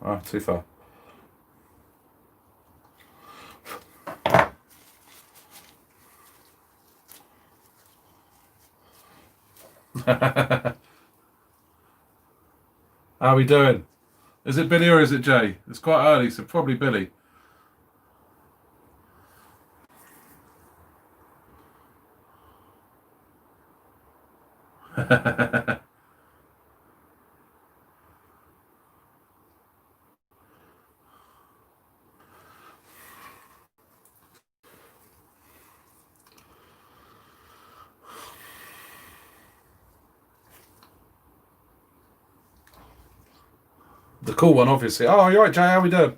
Ah, too far. How are we doing? Is it Billy or is it Jay? It's quite early, so probably Billy. The cool one, obviously. Oh, you're right, Jay. How we doing?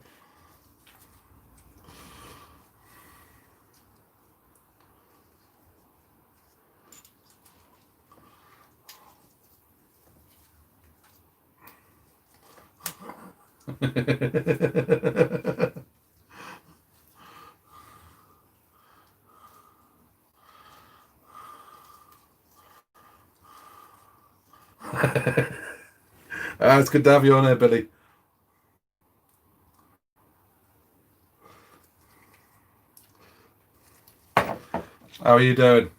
It's good to have you on here, Billy. How are you doing?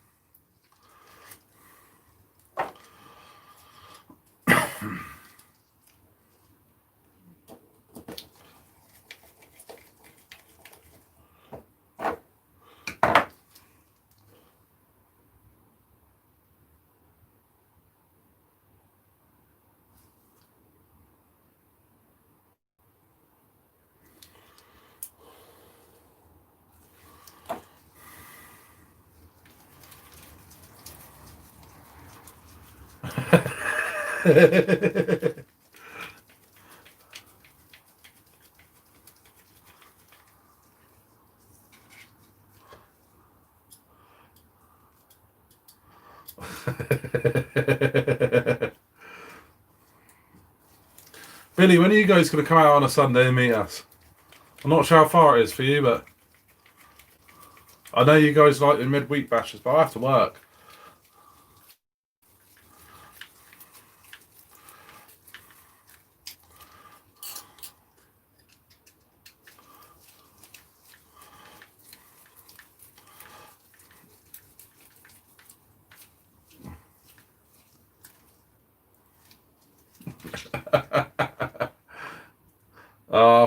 Billy, when are you guys going to come out on a Sunday and meet us? I'm not sure how far it is for you, but I know you guys like the midweek bashes, but I have to work.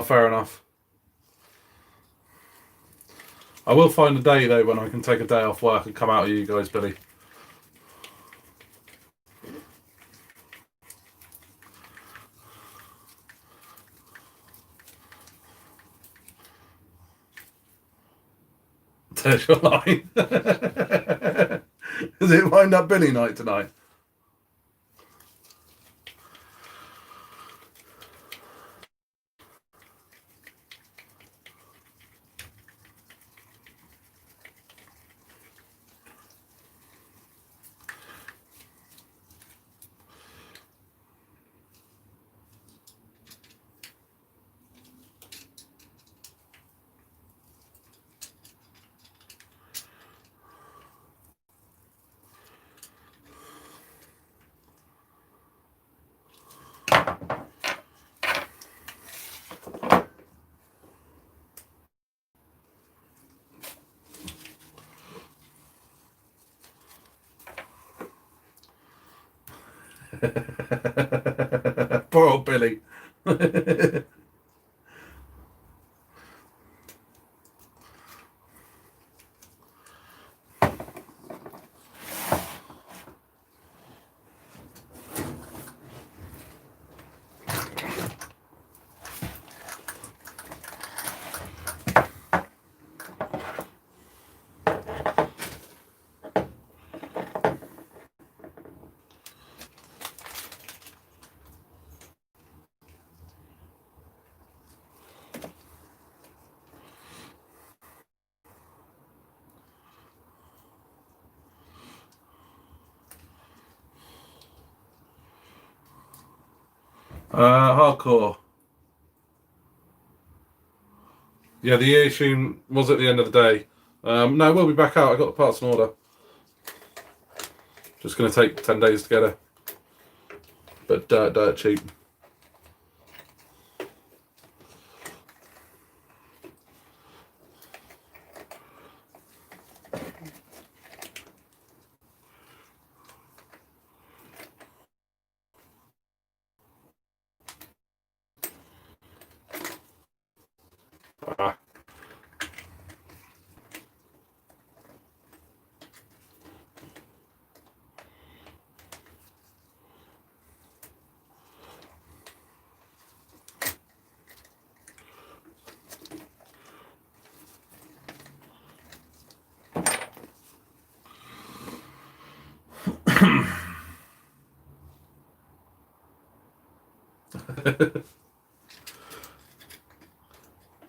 Fair enough. I will find a day though when I can take a day off work and come out with you guys, Billy. There's your line. Is it wind up Billy night tonight? Poor old Billy. Hardcore. Yeah, the issue was at the end of the day. No, we'll be back out. I got the parts in order. Just going to take 10 days to get it. But dirt cheap. Ah.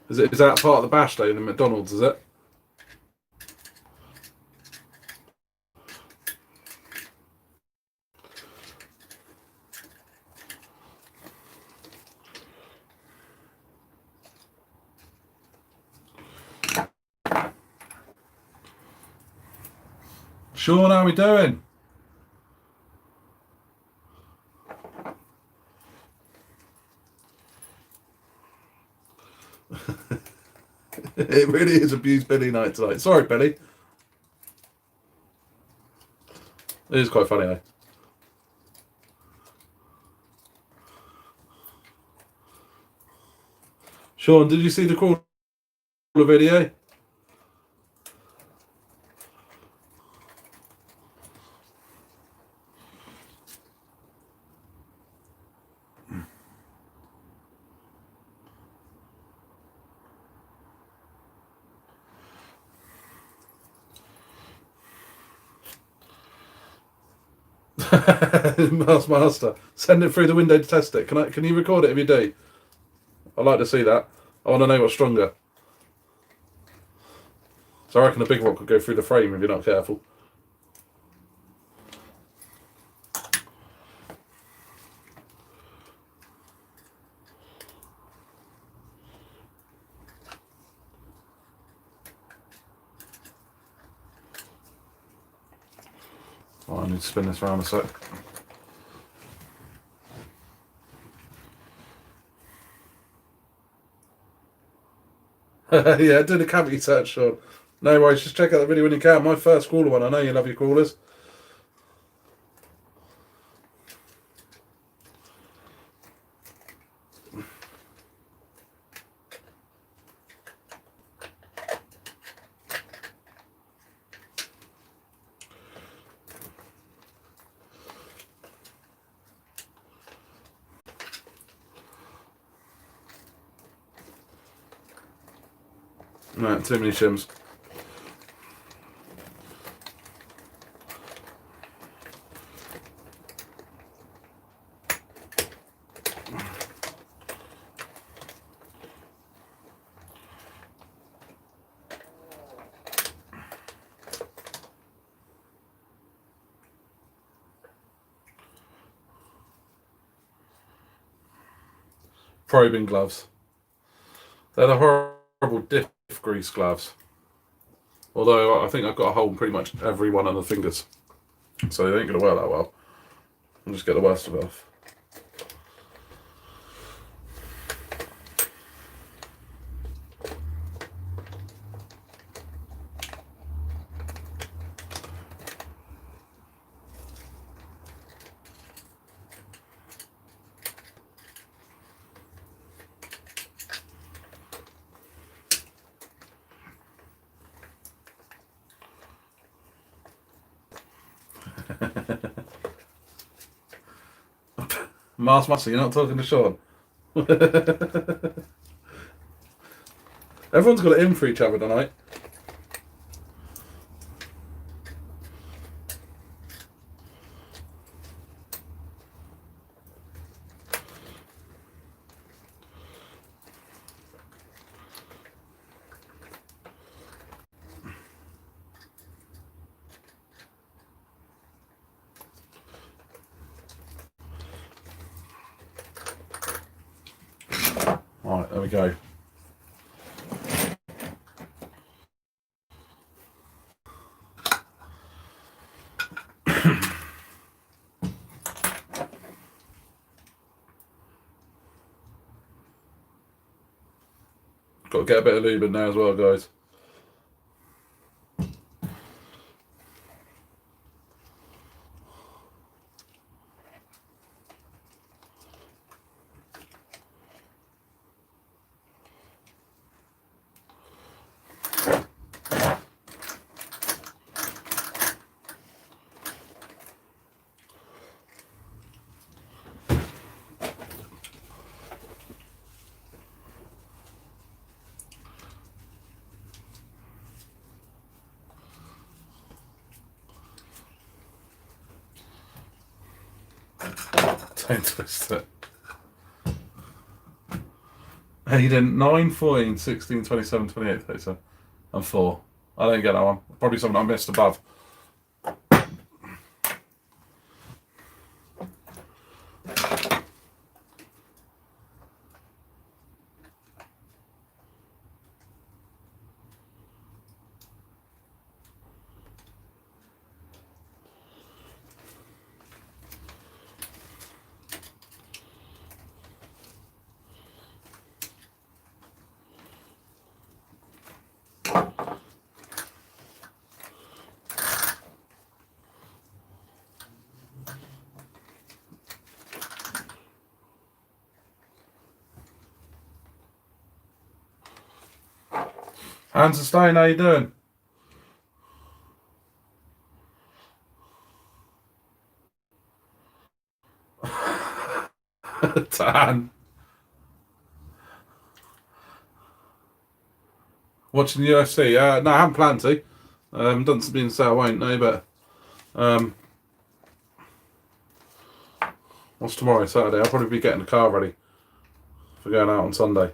Is that part of the bash day in the McDonald's, is it? Sean, how are we doing? It really is abuse Billy night tonight. Sorry, Billy. It is quite funny, eh? Sean, did you see the crawler video? Master, send it through the window to test it. Can you record it if you do? I'd like to see that. I want to know what's stronger. So I reckon a big one could go through the frame if you're not careful. Oh, I need to spin this around a sec. Yeah, do the cavity search, Sean. No worries, just check out the video when you can. My first crawler one. I know you love your crawlers. No, too many shims. Probing gloves. They're the horrible diff grease gloves. Although I think I've got a hole in pretty much every one of the fingers. So they ain't going to work that well. I'll just get the worst of it off. Master, you're not talking to Sean. Everyone's got it in for each other tonight. Alright, there we go. Got to get a bit of lube in there as well, guys. Don't twist it. Hey, you did 9, 14, 16, 27, 28, 37, and 4. I didn't get that one. Probably something I missed above. Hands and Stain, how you doing? Tan. Watching the UFC? No, I haven't planned to. Doesn't mean to say I won't, no, but what's tomorrow? Saturday. I'll probably be getting the car ready for going out on Sunday.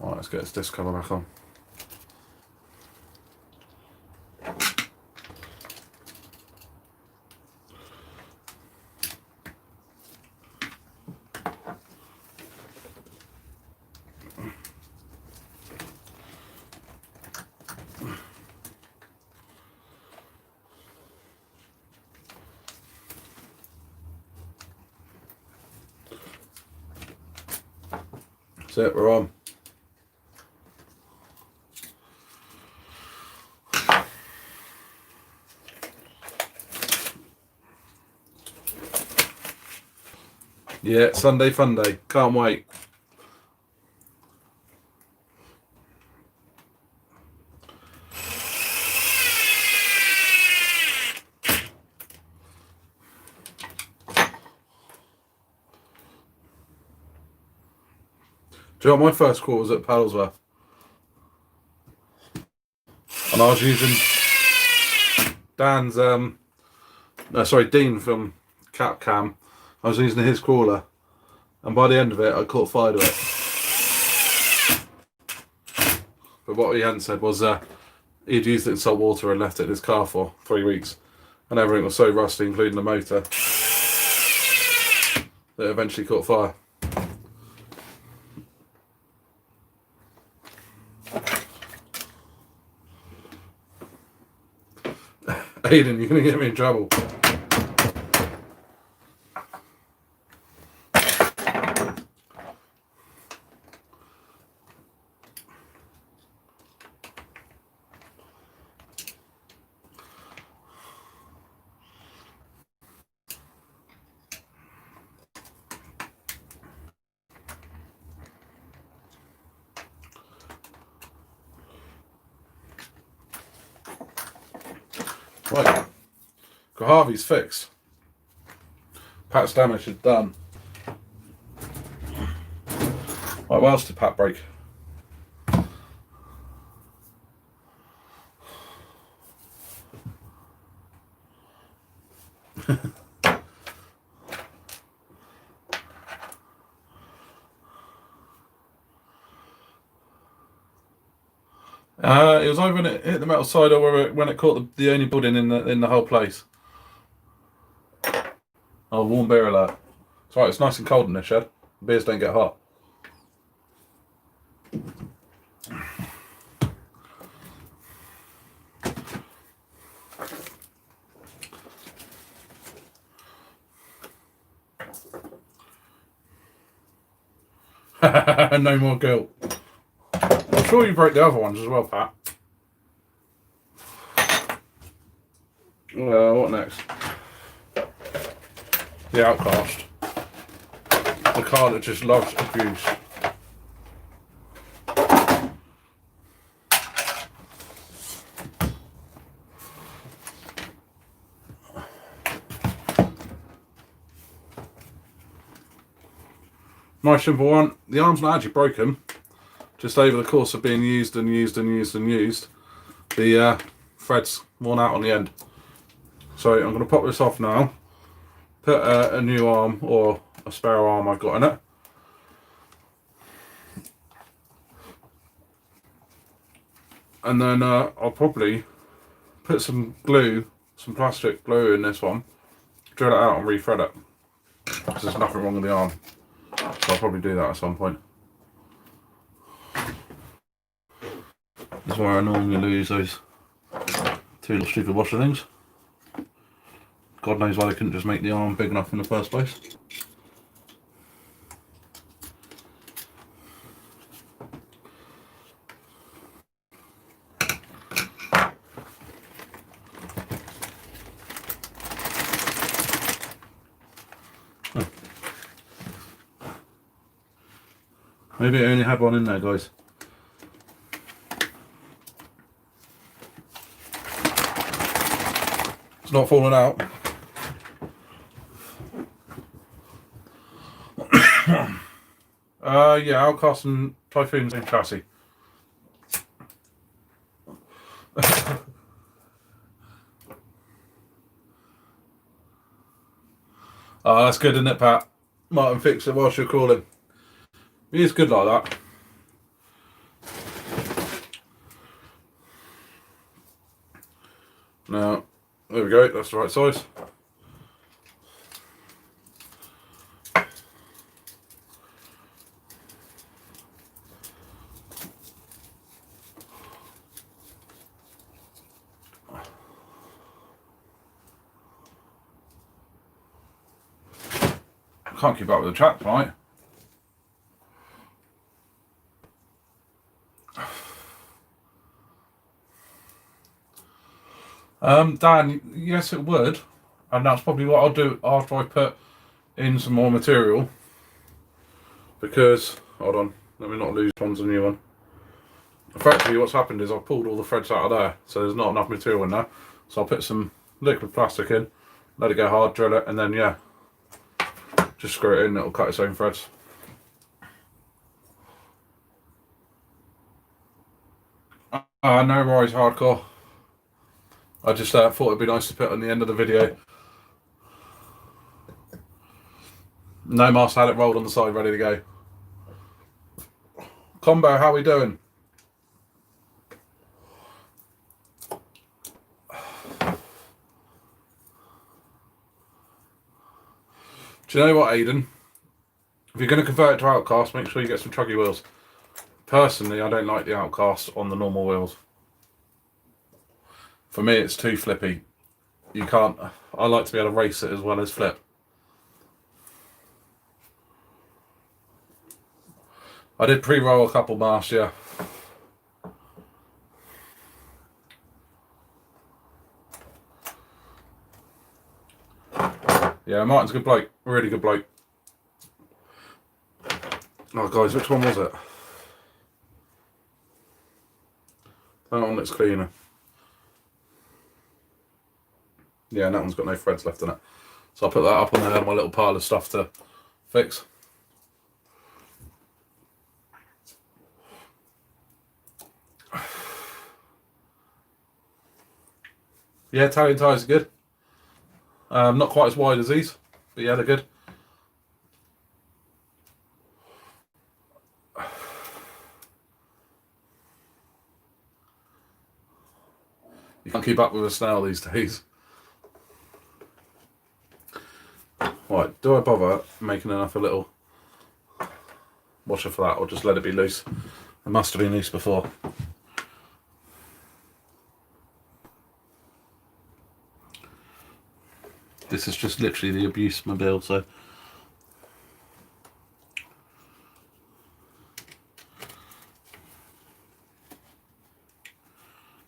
Alright, let's get this disc cover back on. That's it, we're on. Yeah, Sunday fun day. Can't wait. Do you know what my first call was at Paddlesworth? And I was using Dean from CapCam. I was using his crawler, and by the end of it, I caught fire to it. But what he hadn't said was he'd used it in salt water and left it in his car for 3 weeks, and everything was so rusty, including the motor, that it eventually caught fire. Aiden, you're going to get me in trouble. Right, got Harvey's fixed. Pat's damage is done. Right, what else did Pat break? It was either when it hit the metal side or when it caught the only building in the whole place. Oh, warm beer alert. It's right, it's nice and cold in this shed. Beers don't get hot. No more guilt. I'm sure you broke the other ones as well, Pat. What next? The Outcast. The car that just loves abuse. Nice simple one. The arm's not actually broken. Just over the course of being used and used and used and used, the thread's worn out on the end. So I'm going to pop this off now. Put a new arm or a spare arm I've got in it. And then I'll probably put some glue, some plastic glue in this one, drill it out and re-thread it. Because there's nothing wrong with the arm. So I'll probably do that at some point. This is where I normally lose those two little stupid washer things. God knows why they couldn't just make the arm big enough in the first place. Maybe it only had one in there, guys. It's not falling out. Yeah, Outcast and Typhoon's in chassis. Oh, that's good, isn't it, Pat? Martin fixed it whilst you're calling. He is good like that. Now, there we go, that's the right size. Can't keep up with the track, right? Dan, yes it would, and that's probably what I'll do after I put in some more material, because, hold on, let me not lose one's a new one. Effectively what's happened is I've pulled all the threads out of there, so there's not enough material in there, so I'll put some liquid plastic in, let it go hard, drill it, and then yeah, just screw it in, it'll cut its own threads. No worries, Hardcore. I just thought it'd be nice to put on the end of the video. No Mars had it rolled on the side, ready to go. Combo, how we doing? Do you know what, Aiden? If you're going to convert it to Outcast, make sure you get some truggy wheels. Personally, I don't like the Outcast on the normal wheels. For me, it's too flippy. You can't. I like to be able to race it as well as flip. I did pre-roll a couple last year. Yeah, Martin's a good bloke. Really good bloke. Oh, guys, which one was it? That one looks cleaner. Yeah, and that one's got no threads left in it. So I'll put that up on there, my little pile of stuff to fix. Yeah, Italian tyres are good. Not quite as wide as these, but yeah, they're good. You can't keep up with a snail these days. Right, do I bother making enough a little washer for that, or just let it be loose? It must have been loose before. This is just literally the abuse mobile, so.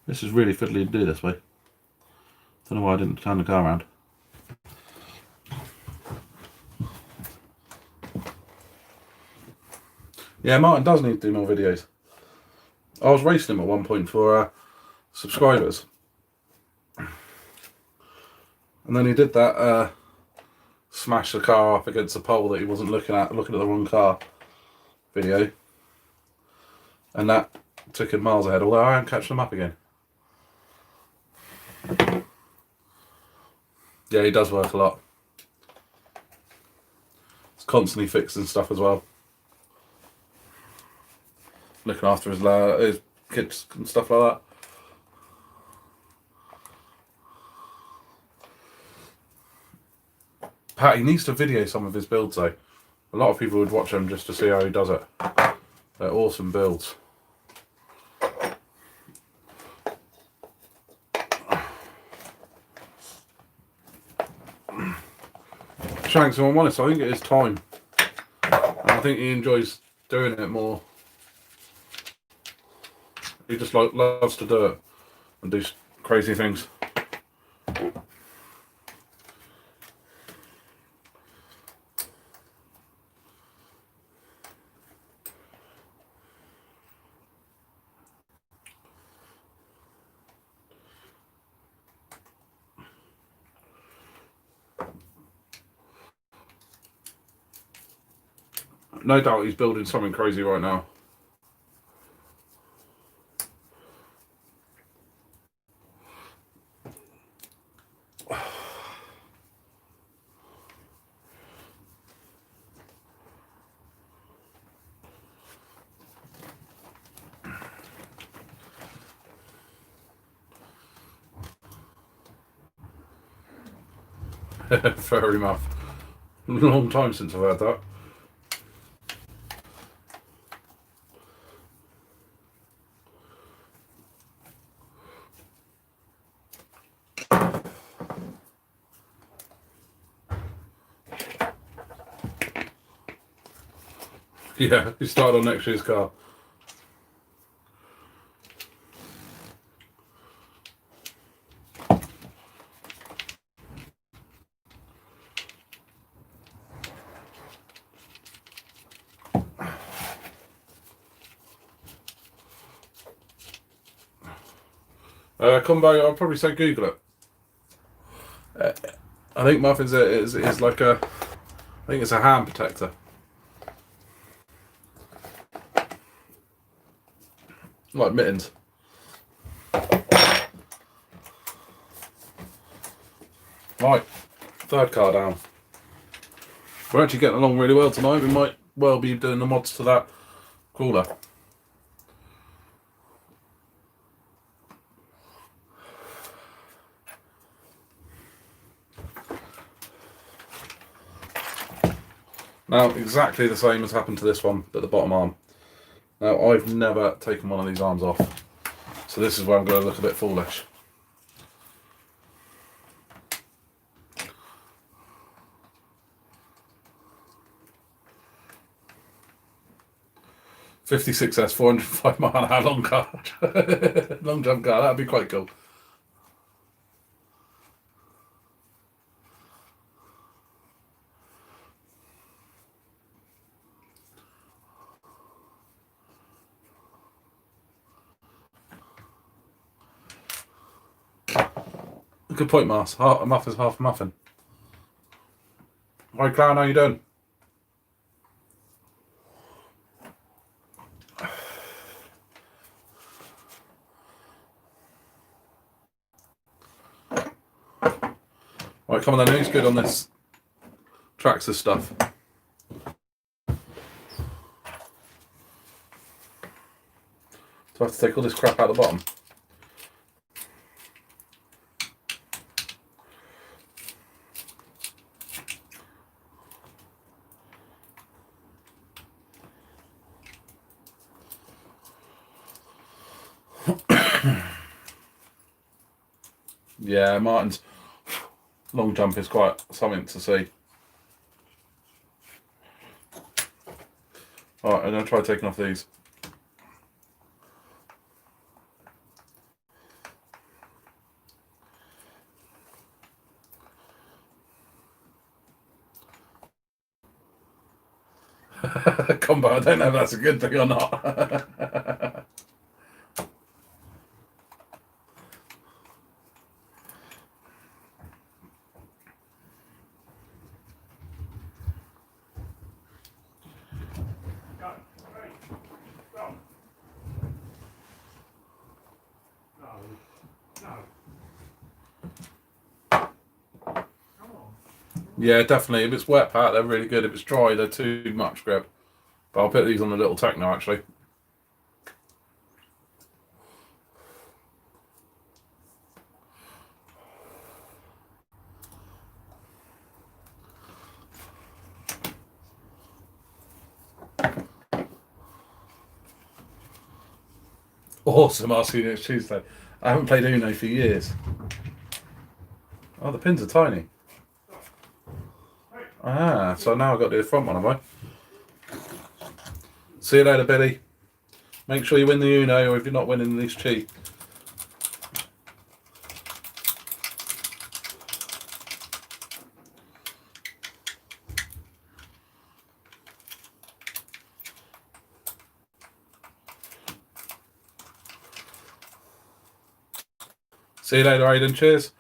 This is really fiddly to do this way. Don't know why I didn't turn the car around. Yeah, Martin does need to do more videos. I was racing him at one point for subscribers. And then he did that smash the car up against a pole that he wasn't looking at the wrong car video. And that took him miles ahead, although I am catching him up again. Yeah, he does work a lot. He's constantly fixing stuff as well. Looking after his kids and stuff like that. Pat, he needs to video some of his builds though. A lot of people would watch him just to see how he does it. They're awesome builds. Shanks, if I'm honest, I think it is time. And I think he enjoys doing it more. He just loves to do it and do crazy things. No doubt he's building something crazy right now. Furry muff. Long time since I've had that. Yeah, he started on next year's car. Come back, I'll probably say Google it. I think muffins is like a, I think it's a hand protector. Like mittens. Right, third car down. We're actually getting along really well tonight. We might well be doing the mods to that crawler. Now, exactly the same has happened to this one, but the bottom arm. Now, I've never taken one of these arms off, so this is where I'm going to look a bit foolish. '56S 405 mile an hour long car, long jump car. That'd be quite cool. Good point, Mars. A muff is half a muffin. Hi, Clown. How you doing? Right, come on then. Who's good on this Traxxas stuff? Do I have to take all this crap out the bottom? Yeah, Martin's long jump is quite something to see. Alright, I'm going to try taking off these. Combo, I don't know if that's a good thing or not. Yeah, definitely. If it's wet, Pat, they're really good. If it's dry, they're too much grip. But I'll put these on the little Techno, actually. Awesome, asking next Tuesday. I haven't played Uno for years. Oh, the pins are tiny. Ah, so now I've got to do the front one, have I? See you later, Billy. Make sure you win the Uno, or if you're not winning, at least cheat. See you later, Aidan. Cheers.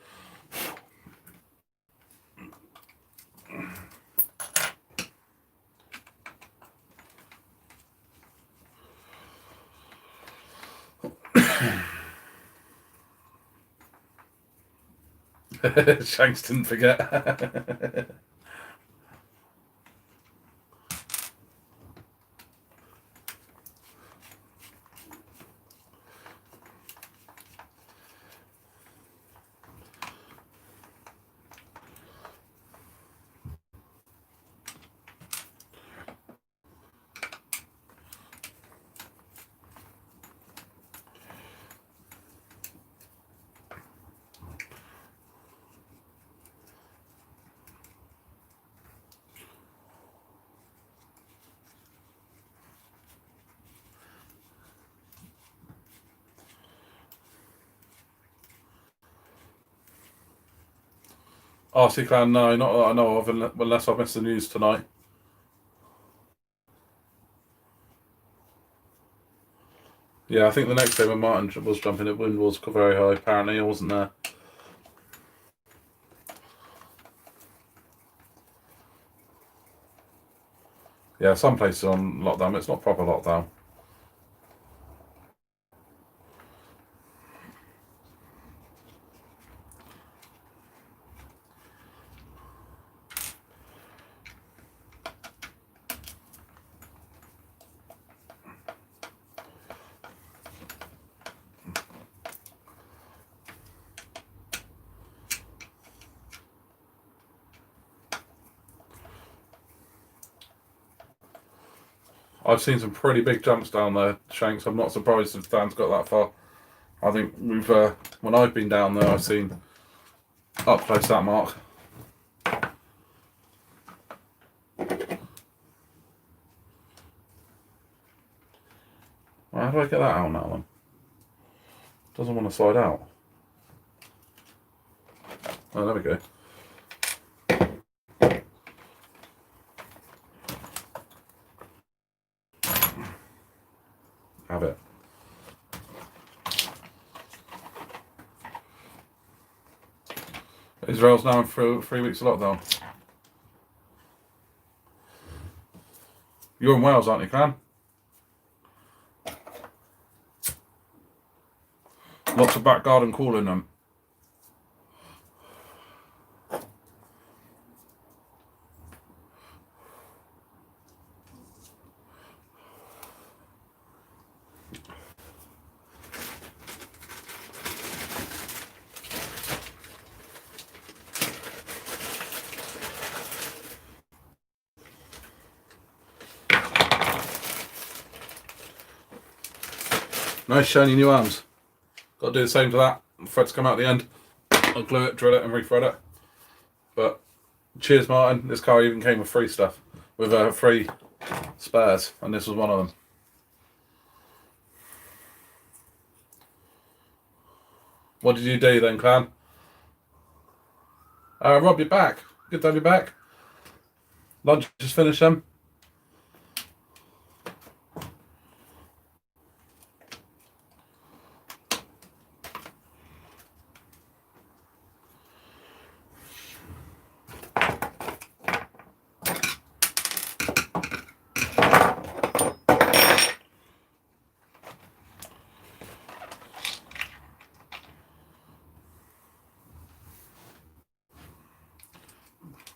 Shanks didn't forget. RC Clan, no, not that I know of, unless I've missed the news tonight. Yeah, I think the next day when Martin was jumping, it wind was very high. Apparently, I wasn't there. Yeah, some places are on lockdown, but it's not proper lockdown. I've seen some pretty big jumps down there, Shanks. I'm not surprised if Dan's got that far. I think we've, when I've been down there, I've seen up close that mark. Well, how do I get that out now then? Doesn't want to slide out. Oh, there we go. Have it. Israel's now in 3 weeks of lockdown. You're in Wales, aren't you, Clan? Lots of back garden cooling them. Nice shiny new arms. Got to do the same to that. The threads come out the end. I'll glue it, drill it, and rethread it. But cheers, Martin. This car even came with free stuff, with free spares, and this was one of them. What did you do then, Clan? Rob, you're back. Good to have you back. Lunch just finished then.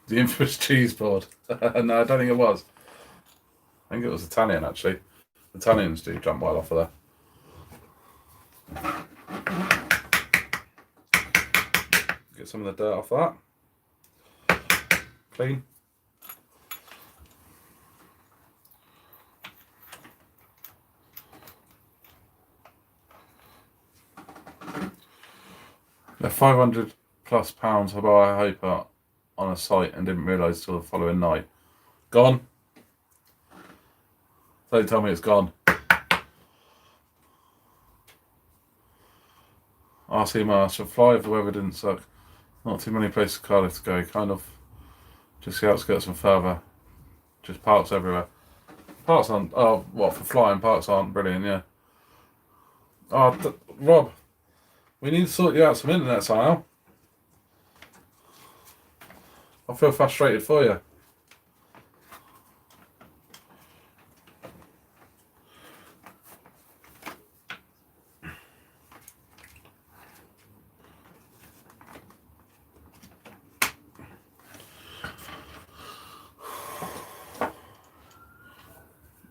The infamous cheese board. No, I don't think it was. I think it was Italian, actually. Italians do jump well off of there. Get some of the dirt off that. Clean. They're £500+ I buy a hoper on a site and didn't realise till the following night. Gone. Don't tell me it's gone. RC Mars should fly if the weather didn't suck. Not too many places for Cardiff to go. Kind of just the outskirts and further. Just parks everywhere. Parks aren't. Oh, what for flying? Parks aren't brilliant. Yeah. Oh, Rob, we need to sort you out some internet somehow. I feel frustrated for you.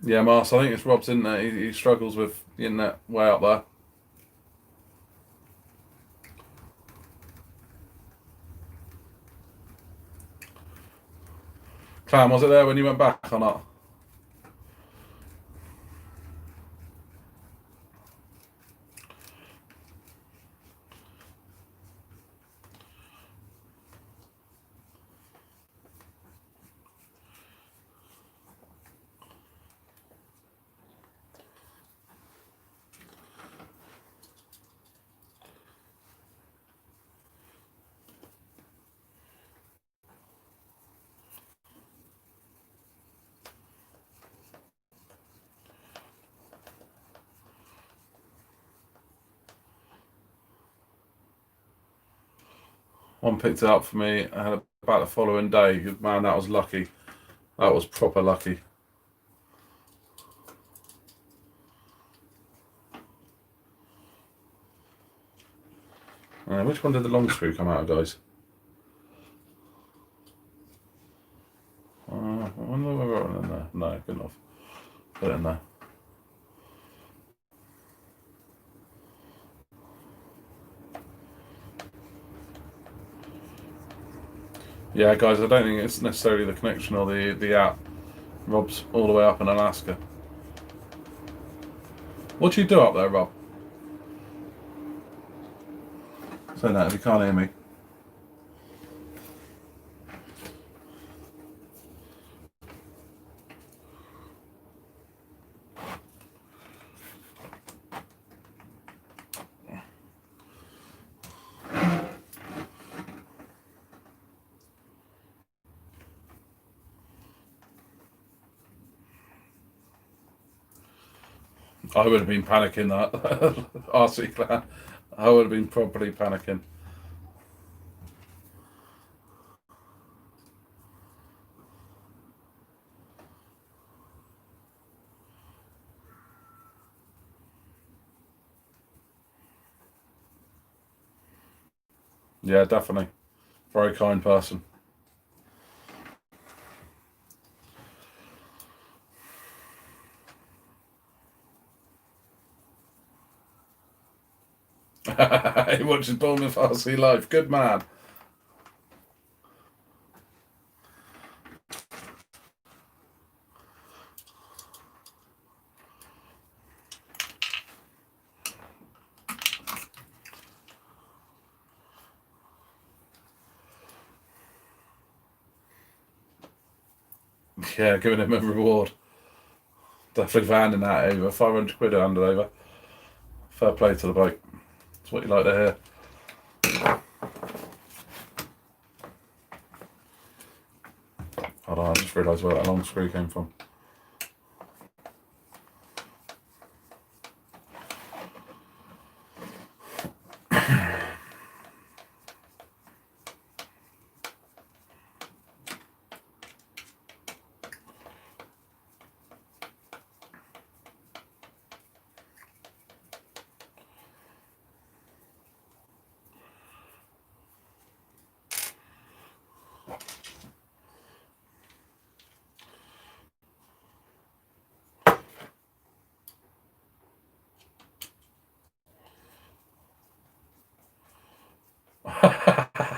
Yeah, Mars, I think it's Rob's internet. He struggles with the internet way up there. Clam, was it there when you went back or not? One picked it up for me. I had about the following day. Man, that was lucky. That was proper lucky. Which one did the long screw come out of, guys? I wonder whether I got it in there. No, good enough. Put it in there. Yeah, guys, I don't think it's necessarily the connection or the app. Rob's all the way up in Alaska. What do you do up there, Rob? Say that if you can't hear me. I would have been panicking that. RC clan. I would have been properly panicking. Yeah, definitely. Very kind person. He watches Bournemouth RC live. Good man. Yeah, giving him a reward. Definitely handing that over. 500 quid handed over. Fair play to the bloke. That's what you like to hear. Hold on, I just realised where that long screw came from.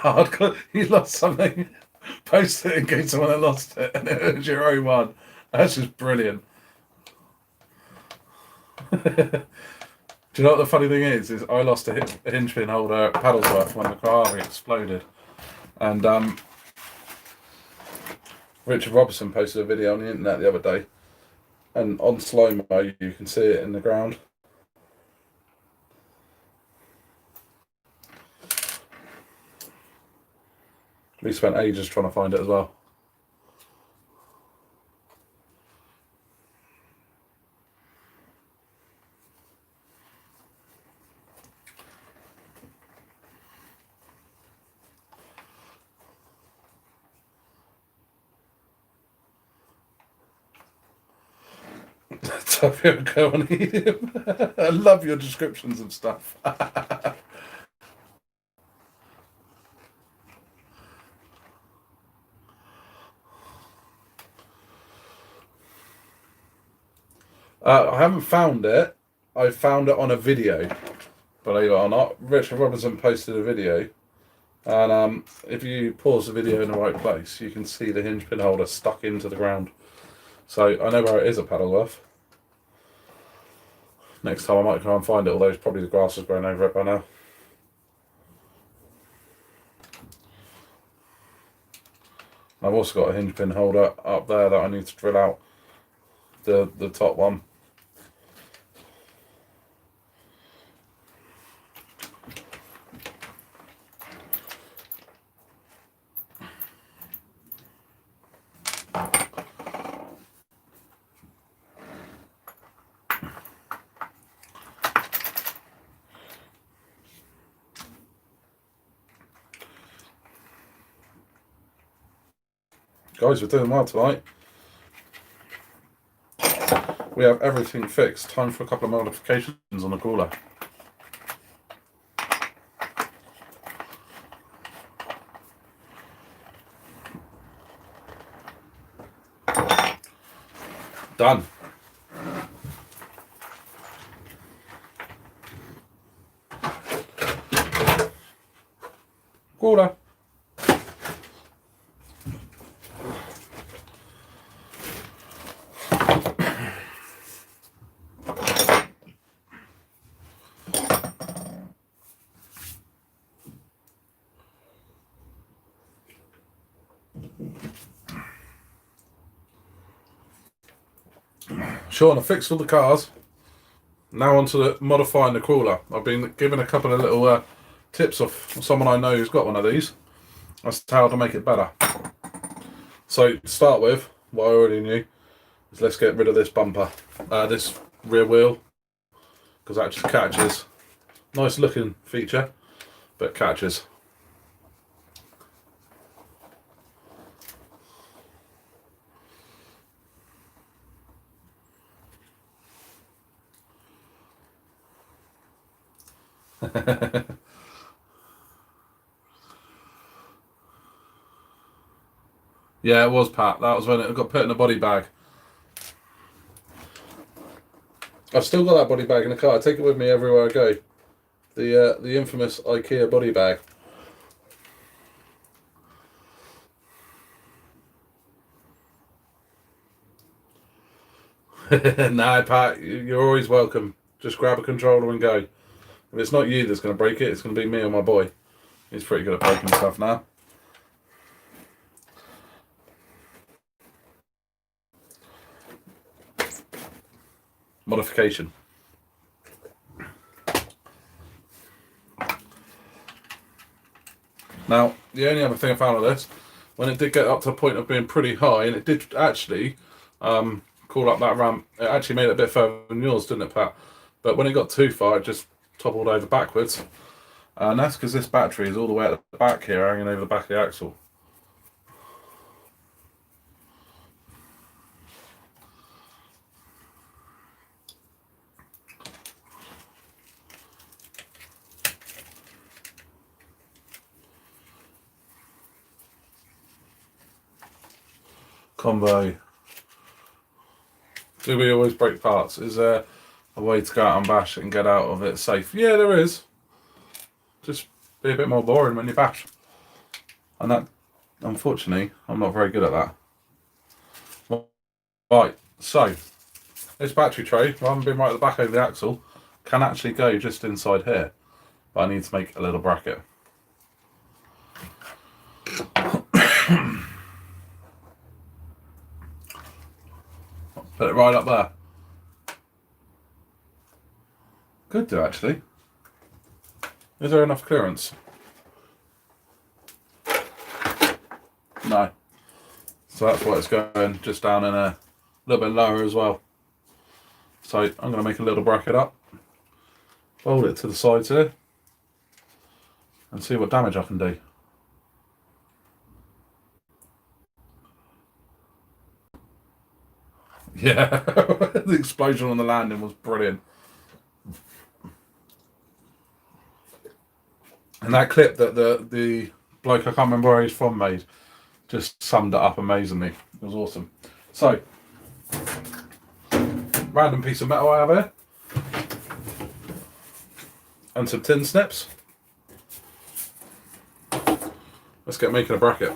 Hardcore. You lost something. Post it in case someone had lost it, and it was your own one. That's just brilliant. Do you know what the funny thing is? I lost a hinge pin holder at Paddlesworth when the Ferrari exploded, and Richard Robertson posted a video on the internet the other day, and on slow mo you can see it in the ground. We spent ages trying to find it as well. Go on, I love your descriptions of stuff. I haven't found it. I found it on a video, believe it or not. Richard Robinson posted a video, and if you pause the video in the right place, you can see the hinge pin holder stuck into the ground. So I know where it is at Paddleworth. Next time I might try and find it, although it's probably the grass has grown over it by now. I've also got a hinge pin holder up there that I need to drill out the top one. Guys, we're doing well tonight. We have everything fixed. Time for a couple of modifications on the cooler. Done. Cooler. Sean, I fixed all the cars. Now on to modifying the cooler. I've been given a couple of little tips off someone I know who's got one of these as to how to make it better. So to start with, what I already knew is let's get rid of this bumper, this rear wheel, because that just catches. Nice looking feature, but catches. Yeah, it was, Pat. That was when it got put in a body bag. I've still got that body bag in the car. I take it with me everywhere I go. The infamous IKEA body bag. Nah, Pat, you're always welcome. Just grab a controller and go. If it's not you that's going to break it, it's going to be me or my boy. He's pretty good at breaking stuff now. Modification. Now, the only other thing I found of this, when it did get up to the point of being pretty high, and it did actually call up that ramp, it actually made it a bit further than yours, didn't it, Pat? But when it got too far, it just toppled over backwards. And that's because this battery is all the way at the back here, hanging over the back of the axle. Combo. Do we always break parts? Is there a way to go out and bash it and get out of it safe? Yeah, there is. Just be a bit more boring when you bash. And that, unfortunately, I'm not very good at that. Right, so this battery tray, rather than being right at the back over the axle, can actually go just inside here. But I need to make a little bracket. Put it right up there. Could do, actually. Is there enough clearance? No. So that's why it's going just down in a little bit lower as well. So I'm going to make a little bracket up, fold it to the sides here, and see what damage I can do. Yeah, the explosion on the landing was brilliant. And that clip that the bloke, I can't remember where he's from, made, just summed it up amazingly. It was awesome. So, random piece of metal I have here. And some tin snips. Let's get making a bracket.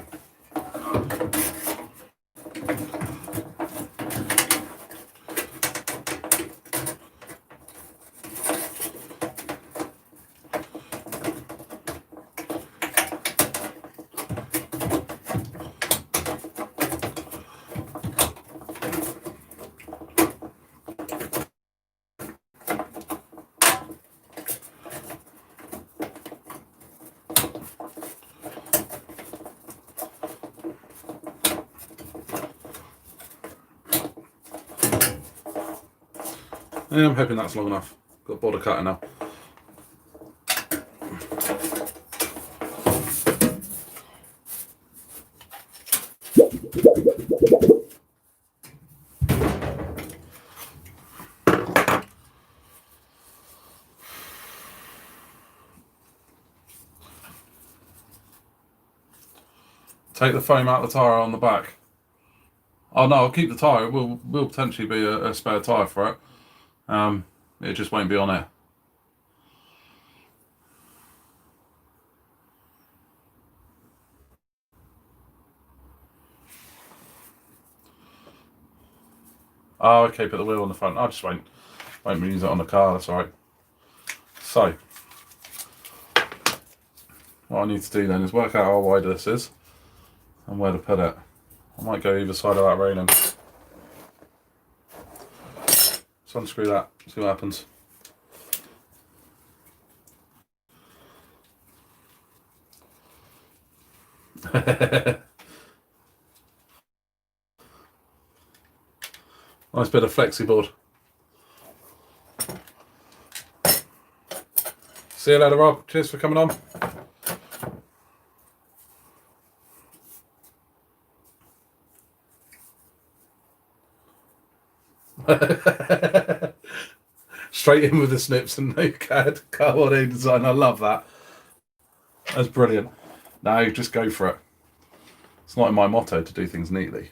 Yeah, I'm hoping that's long enough. Got border cutter now. Take the foam out of the tyre on the back. Oh no, I'll keep the tyre. It will potentially be a spare tyre for it. It just won't be on air. Oh, okay, put the wheel on the front. I just won't use it on the car, that's alright. So, what I need to do then is work out how wide this is and where to put it. I might go either side of that railing. Let's unscrew that, see what happens. Nice bit of flexiboard. See you later, Rob. Cheers for coming on. Straight in with the snips and no cardboard design. I love that. That's brilliant. Now just go for it. It's not in my motto to do things neatly.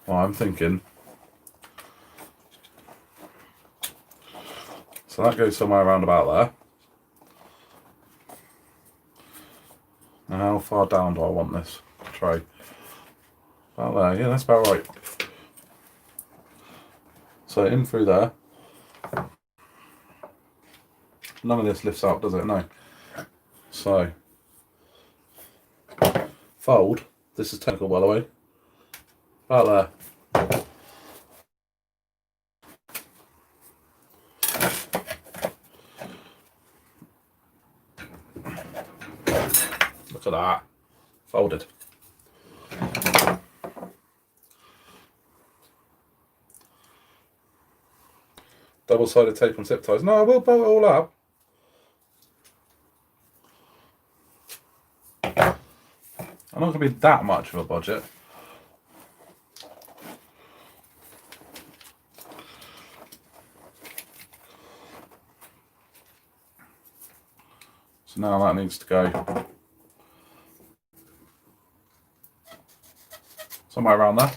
Well, I'm thinking. So that goes somewhere around about there. Now how far down do I want this tray? About there, yeah, that's about right. So in through there. None of this lifts up, does it? No. So fold. This is technical, by the way. About there. Look at that. Folded. Double-sided tape and zip ties. No, I will bolt it all up. I'm not going to be that much of a budget. So now that needs to go somewhere around there.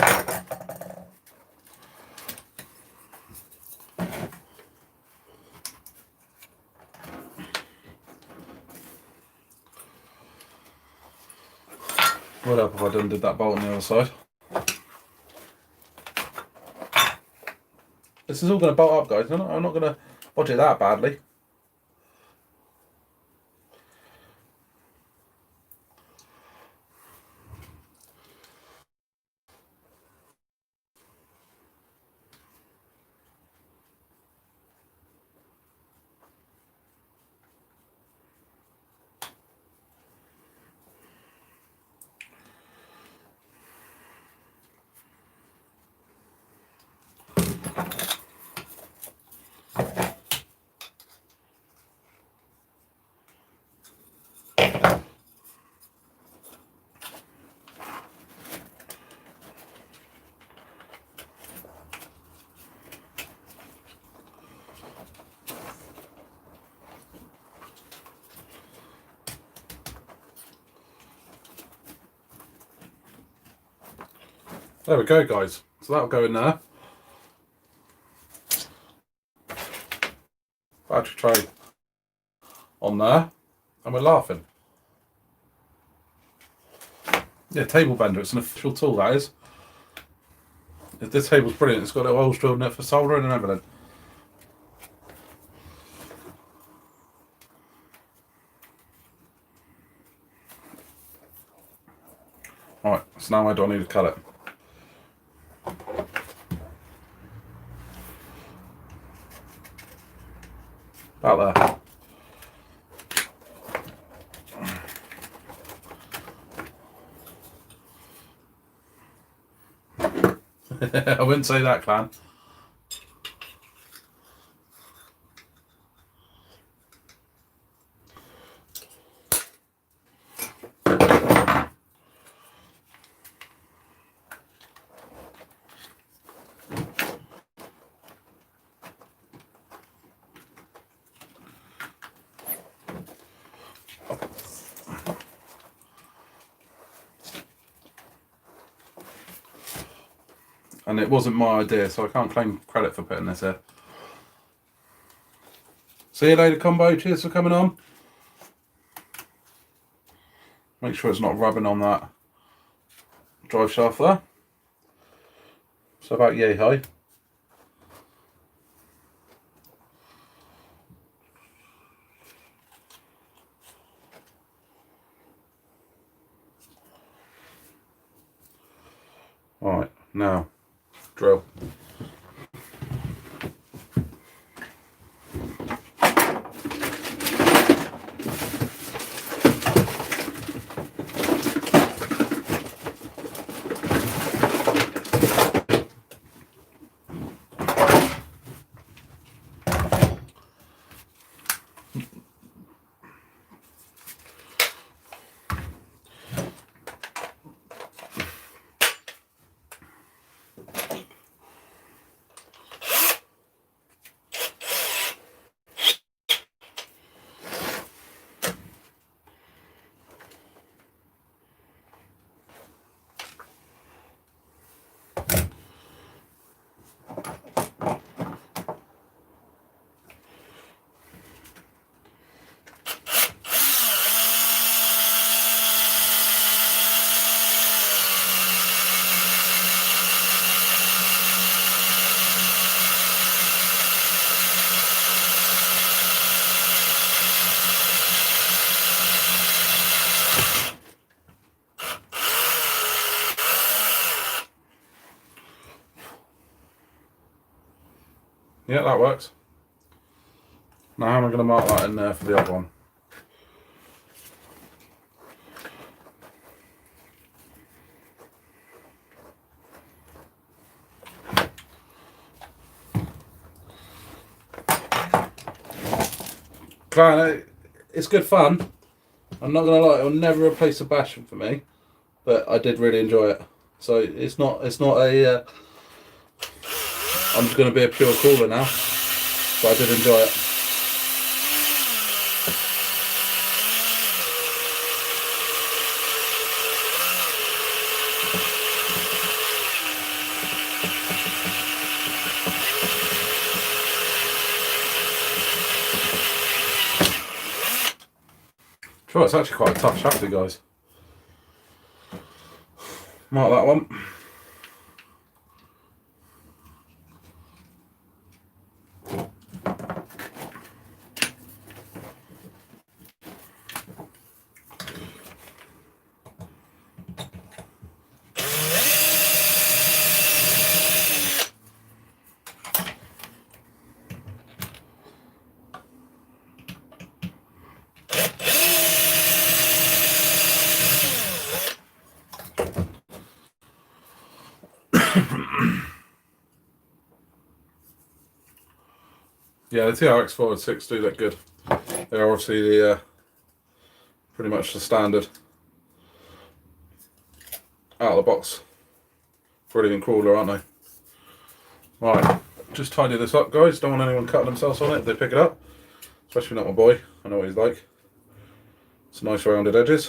What up if I done did that bolt on the other side? This is all going to bolt up, guys. I'm not going to budget that badly. There we go, guys. So So that'll go in there. Battery tray on there, and we're laughing. Yeah, table bender. It's an official tool, that is. This table's brilliant. It's got little holes drilled in it for soldering and everything. Right, so now I don't need to cut it. About there. I wouldn't say that, Clan. And it wasn't my idea, so I can't claim credit for putting this here. See you later, combo. Cheers for coming on. Make sure it's not rubbing on that drive shaft there. So about yay high. Alright, now drill. Yeah, that works. Now how am I going to mark that in there for the other one? Clan, it's good fun. I'm not going to lie, it'll never replace a bashing for me, but I did really enjoy it. So it's not a I'm just going to be a pure crawler now, but I did enjoy it. Sure, it's actually quite a tough shafty, guys. Mark that one. Yeah, the TRX 406 do look good. They're obviously the pretty much the standard out of the box brilliant crawler, aren't they? Right, just tidy this up, guys. Don't want anyone cutting themselves on it if they pick it up, especially not my boy. I know what he's like. It's nice rounded edges.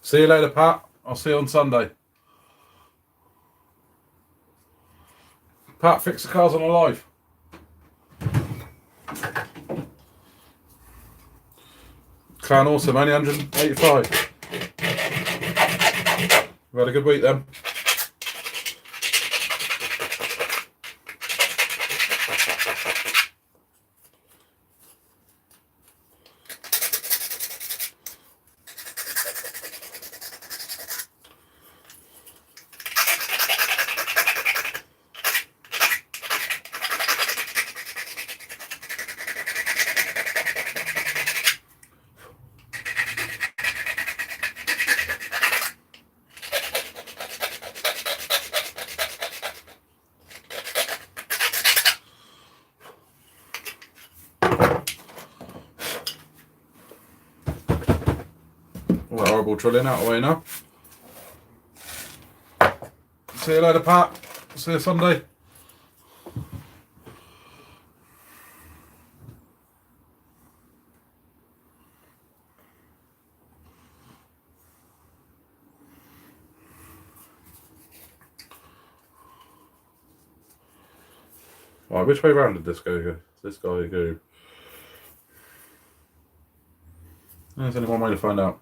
See you later, Pat. I'll see you on Sunday. Pat, fix the cars on Alive. Clan Awesome, only 185. We've had a good week then. All that horrible drilling out of the way now. See you later, Pat. See you Sunday. Right, which way round did this go? This guy go? There's only one way to find out.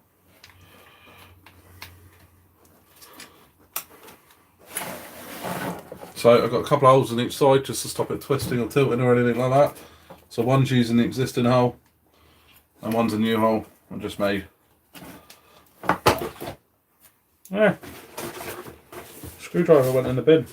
So I've got a couple of holes on each side just to stop it twisting or tilting or anything like that. So one's using the existing hole and one's a new hole I just made. Yeah. Screwdriver went in the bin.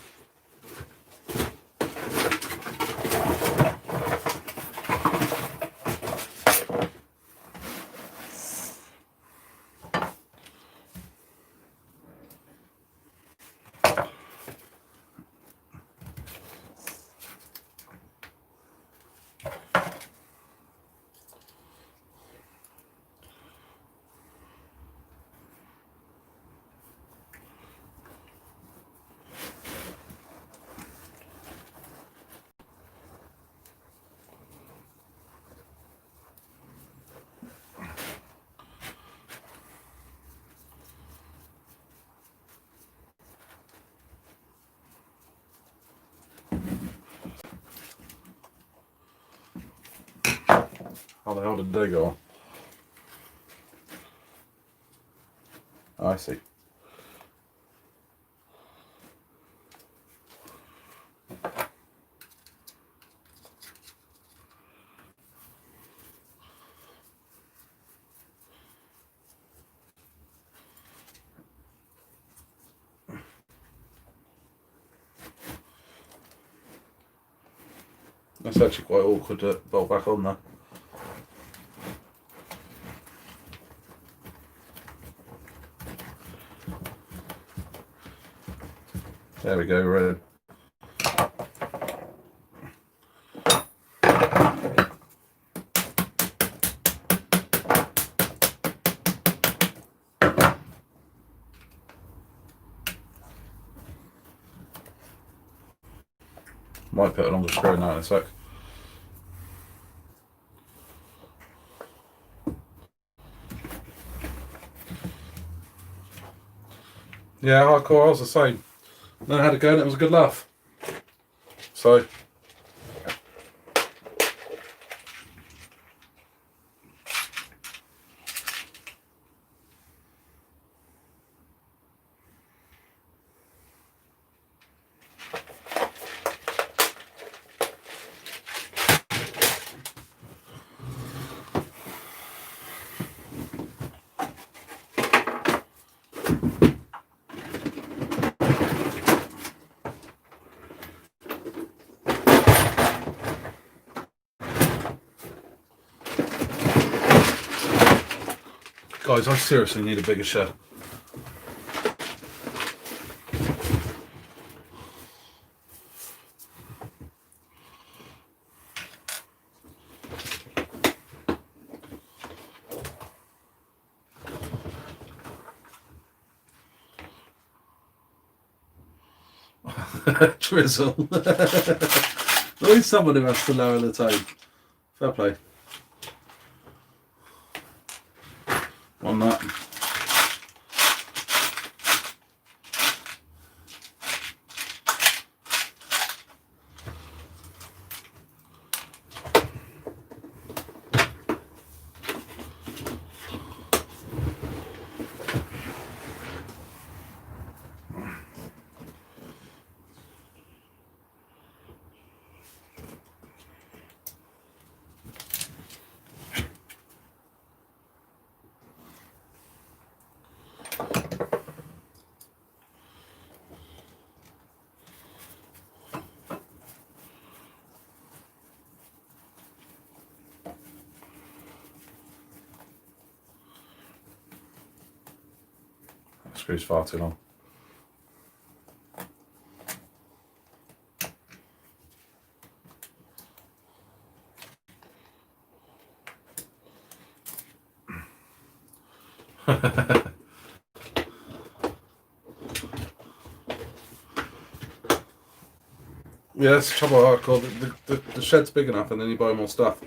How the hell did they go on? Oh, I see. That's actually quite awkward to bolt back on there. There we go, we're in. Might put a longer screw in that in a sec. Yeah, hardcore, I was the same. Then I had to go and it was a good laugh. So guys, I seriously need a bigger shed. Drizzle. At least someone who has to lower the tone. Fair play. On that. Screw's far too long. Yeah, that's the trouble with hardcore. The shed's big enough, and then you buy more stuff.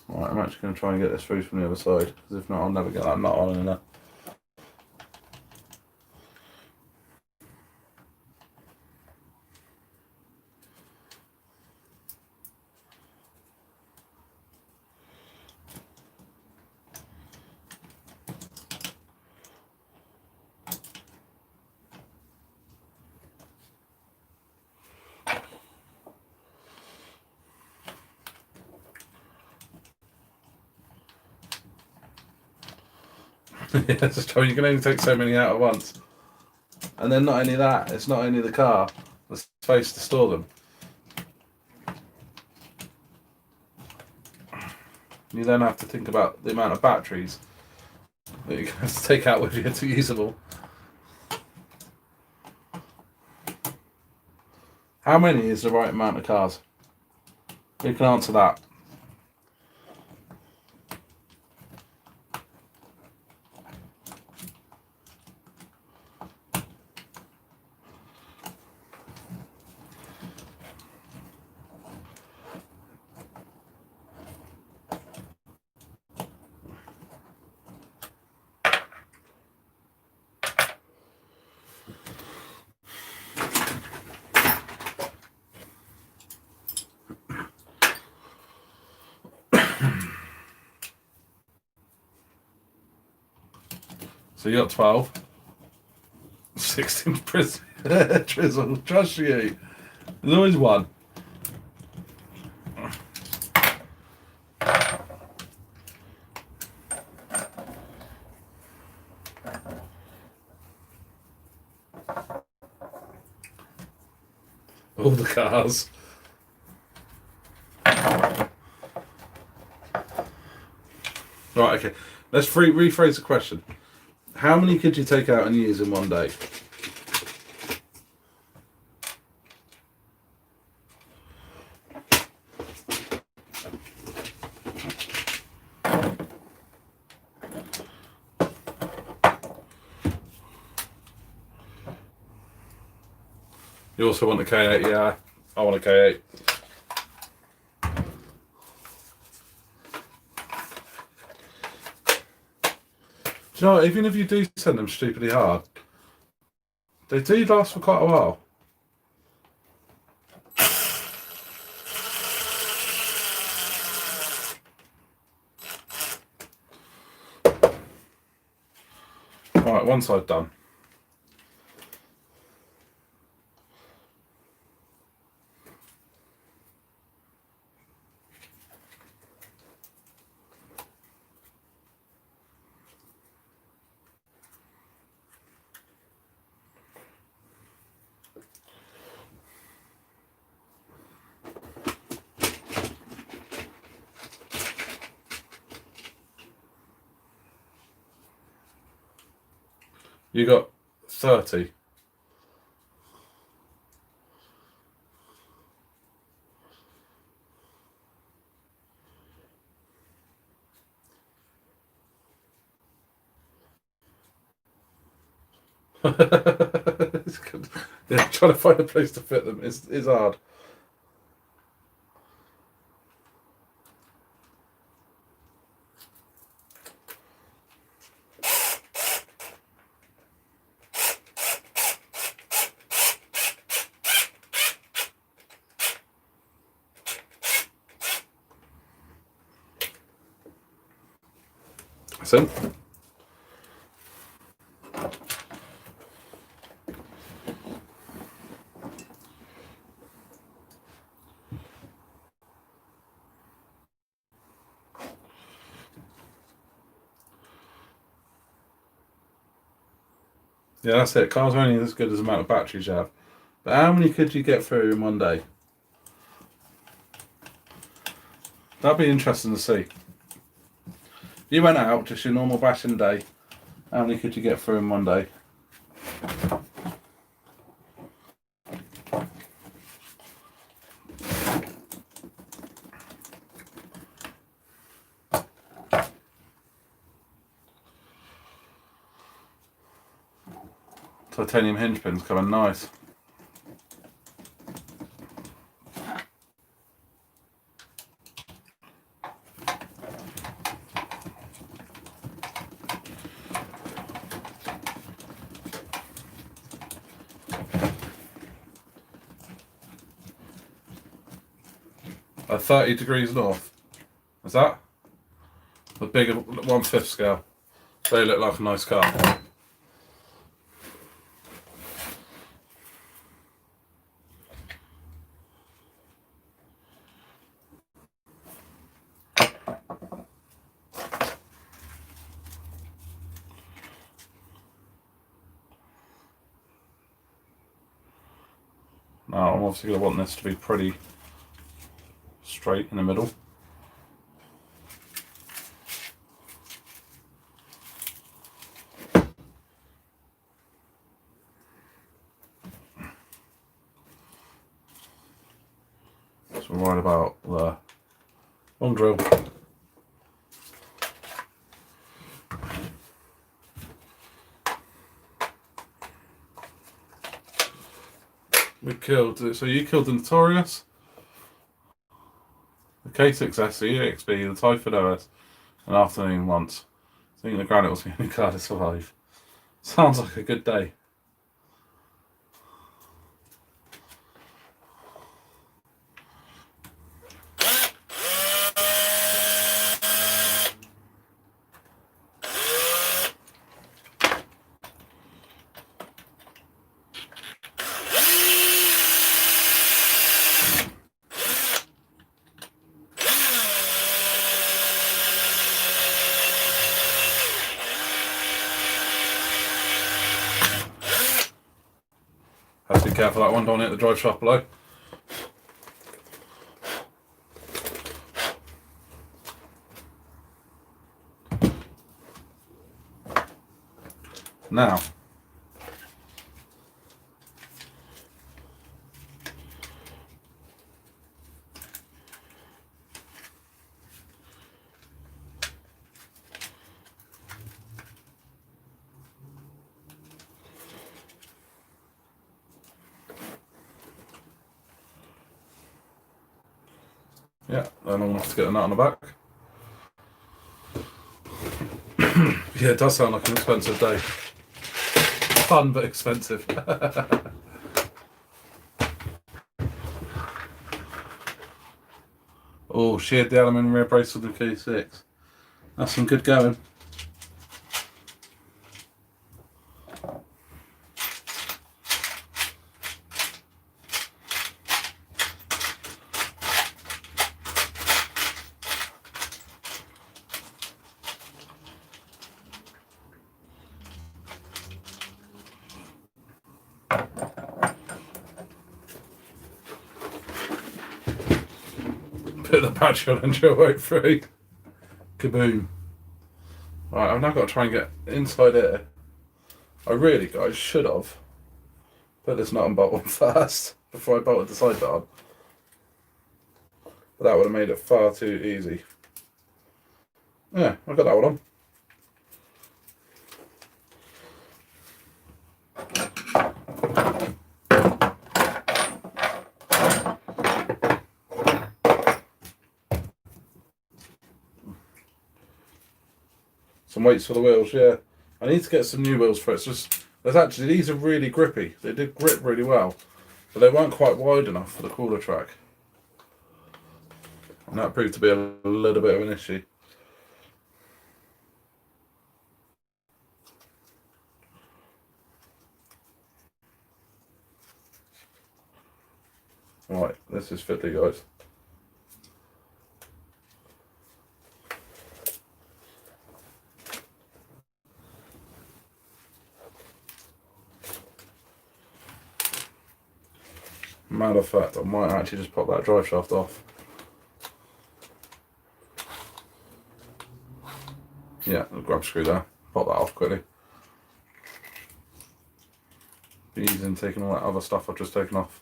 Alright, I'm actually going to try and get this through from the other side, because if not, I'll never get that nut on in there. Yeah, that's just trouble. You can only take so many out at once. And then not only that, it's not only the car, the space to store them. You then have to think about the amount of batteries that you have to take out with you to use them all. How many is the right amount of cars? Who can answer that? So you got 12. 16 Trizzle, trust you. There's always one. All the cars. Right, okay. Let's rephrase the question. How many could you take out and use in one day? You also want a K8? Yeah, I want a K8. Do you know what, even if you do send them stupidly hard, they do last for quite a while. Alright, one side done. You got 30. Yeah, trying to find a place to fit them is hard. So, Yeah, that's it. Cars are only as good as the amount of batteries you have. But how many could you get through in one day? That'd be interesting to see. If you went out, just your normal bashing day, how many could you get through in one day? Titanium hinge pins coming nice. At 30 degrees north. Is that? The bigger 1/5 scale. They look like a nice car. Now I'm obviously going to want this to be pretty straight in the middle. So we're right about the long drill. We killed, so you killed the Notorious, the K6S, the EXB, the Typhoon OS, and Afternoon once. I think the Granite was the only car to survive. Sounds like a good day. Have to be careful that one, don't hit the drive shaft below. Now, yeah, then I'll have to get the nut on the back. Yeah, it does sound like an expensive day. Fun but expensive. Oh, sheared the aluminium rear brace with the K6. That's some good going. Put the battery on and drill right through. Kaboom. Right, I've now got to try and get inside here. I really, guys, should have put this nut and bolt on first before I bolted the side bit on. But that would have made it far too easy. Yeah, I got that one on. Some weights for the wheels, yeah. I need to get some new wheels for it. It's just, these are really grippy. They did grip really well, but they weren't quite wide enough for the cooler track. And that proved to be a little bit of an issue. Right, this is fiddly, guys. Matter of fact, I might actually just pop that drive shaft off. Yeah, I'll grab a screw there, pop that off quickly. Be easy in taking all that other stuff I've just taken off.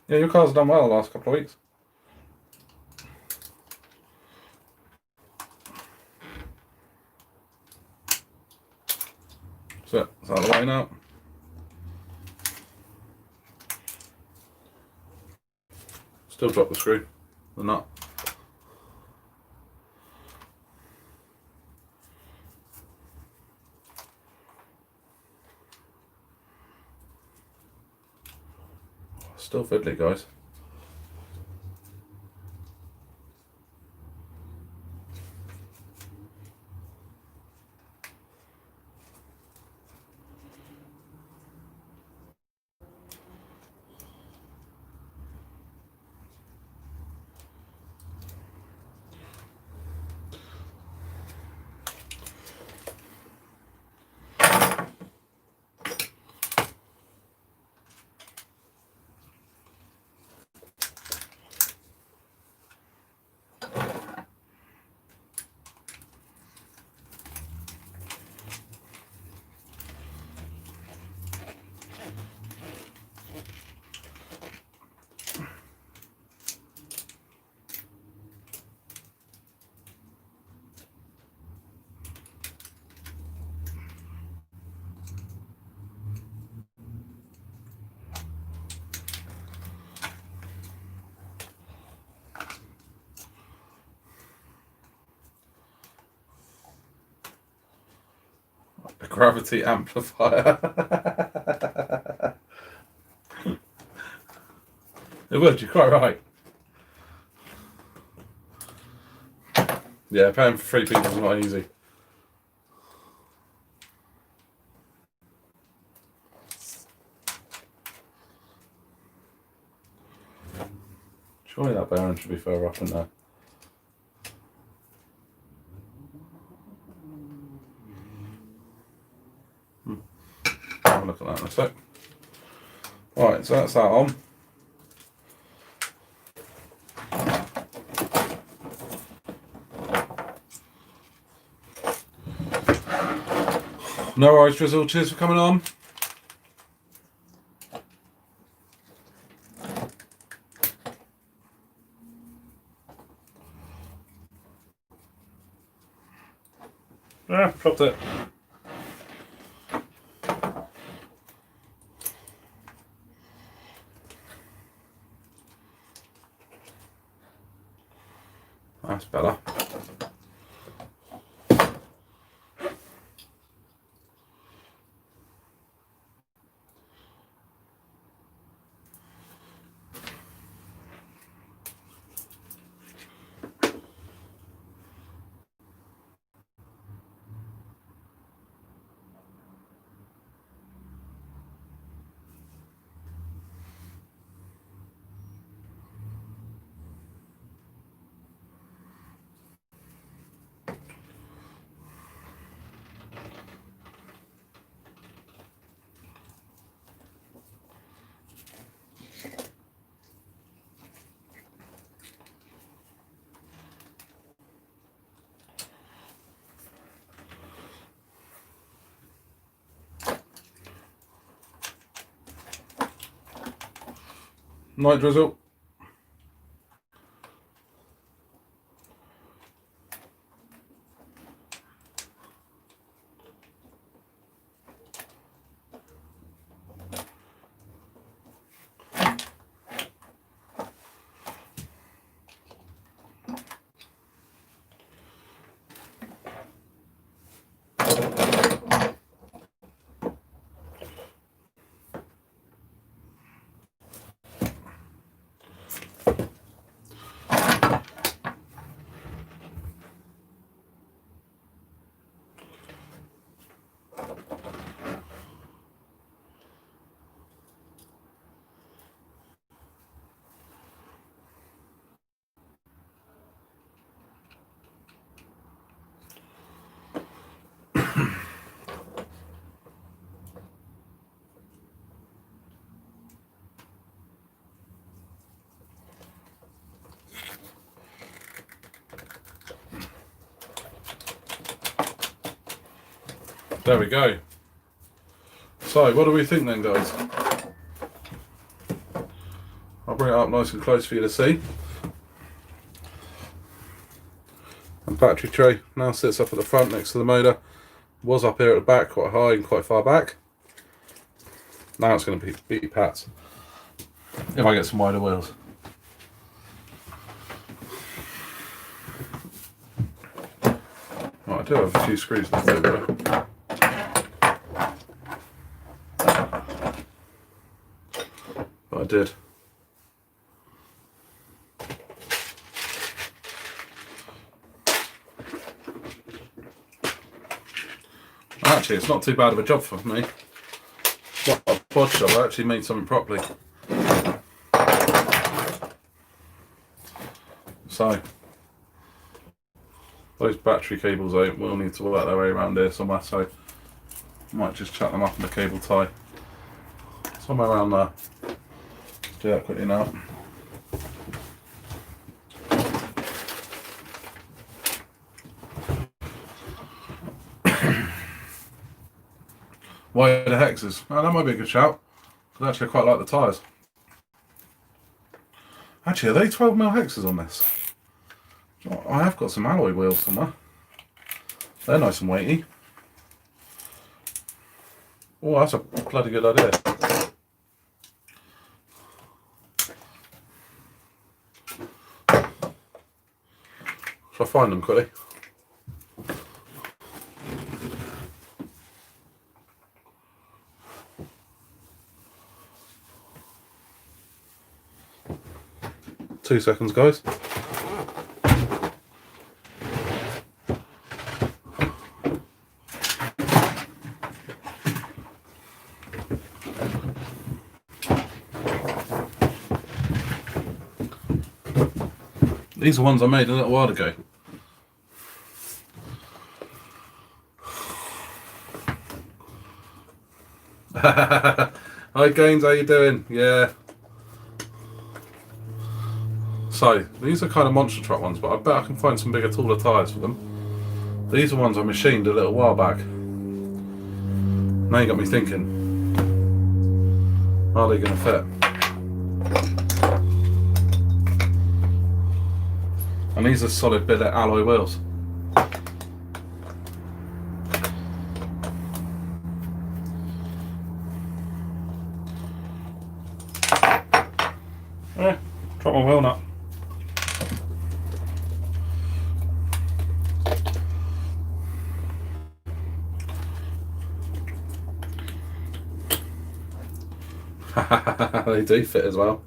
Yeah, your car's done well the last couple of weeks. So it's out of the way now. Still drop the screw, the nut. Still fiddly, guys. A gravity amplifier. It would, you're quite right. Yeah, paying for 3 people is not easy. Surely that bearing should be further up in there. Have a look at that in a sec. Right, so that's that on. No worries, Drizzle. Cheers for coming on. Ah, dropped it. That's better. Night, Drizzle. There we go. So, what do we think then, guys? I'll bring it up nice and close for you to see. And battery tray now sits up at the front next to the motor. Was up here at the back, quite high and quite far back. Now it's going to beat Pat's if I get some wider wheels. Right, I do have a few screws left over. But I did. Actually, it's not too bad of a job for me. It's not a pod job, I actually made something properly. So, those battery cables out will need to work their way around here somewhere, so I might just chuck them up in the cable tie. Somewhere around there. Let's do that quickly now. Wider hexes. Oh, that might be a good shout. Because actually I quite like the tyres. Actually, are they 12mm hexes on this? Oh, I have got some alloy wheels somewhere. They're nice and weighty. Oh, that's a bloody good idea. Shall I find them quickly? Two seconds, guys. These are ones I made a little while ago. Hi Gaines, how you doing? Yeah. So, these are kind of monster truck ones, but I bet I can find some bigger, taller tyres for them. These are ones I machined a little while back. Now you got me thinking, are they going to fit? And these are solid billet alloy wheels. Drop my wheel nut. They do fit as well.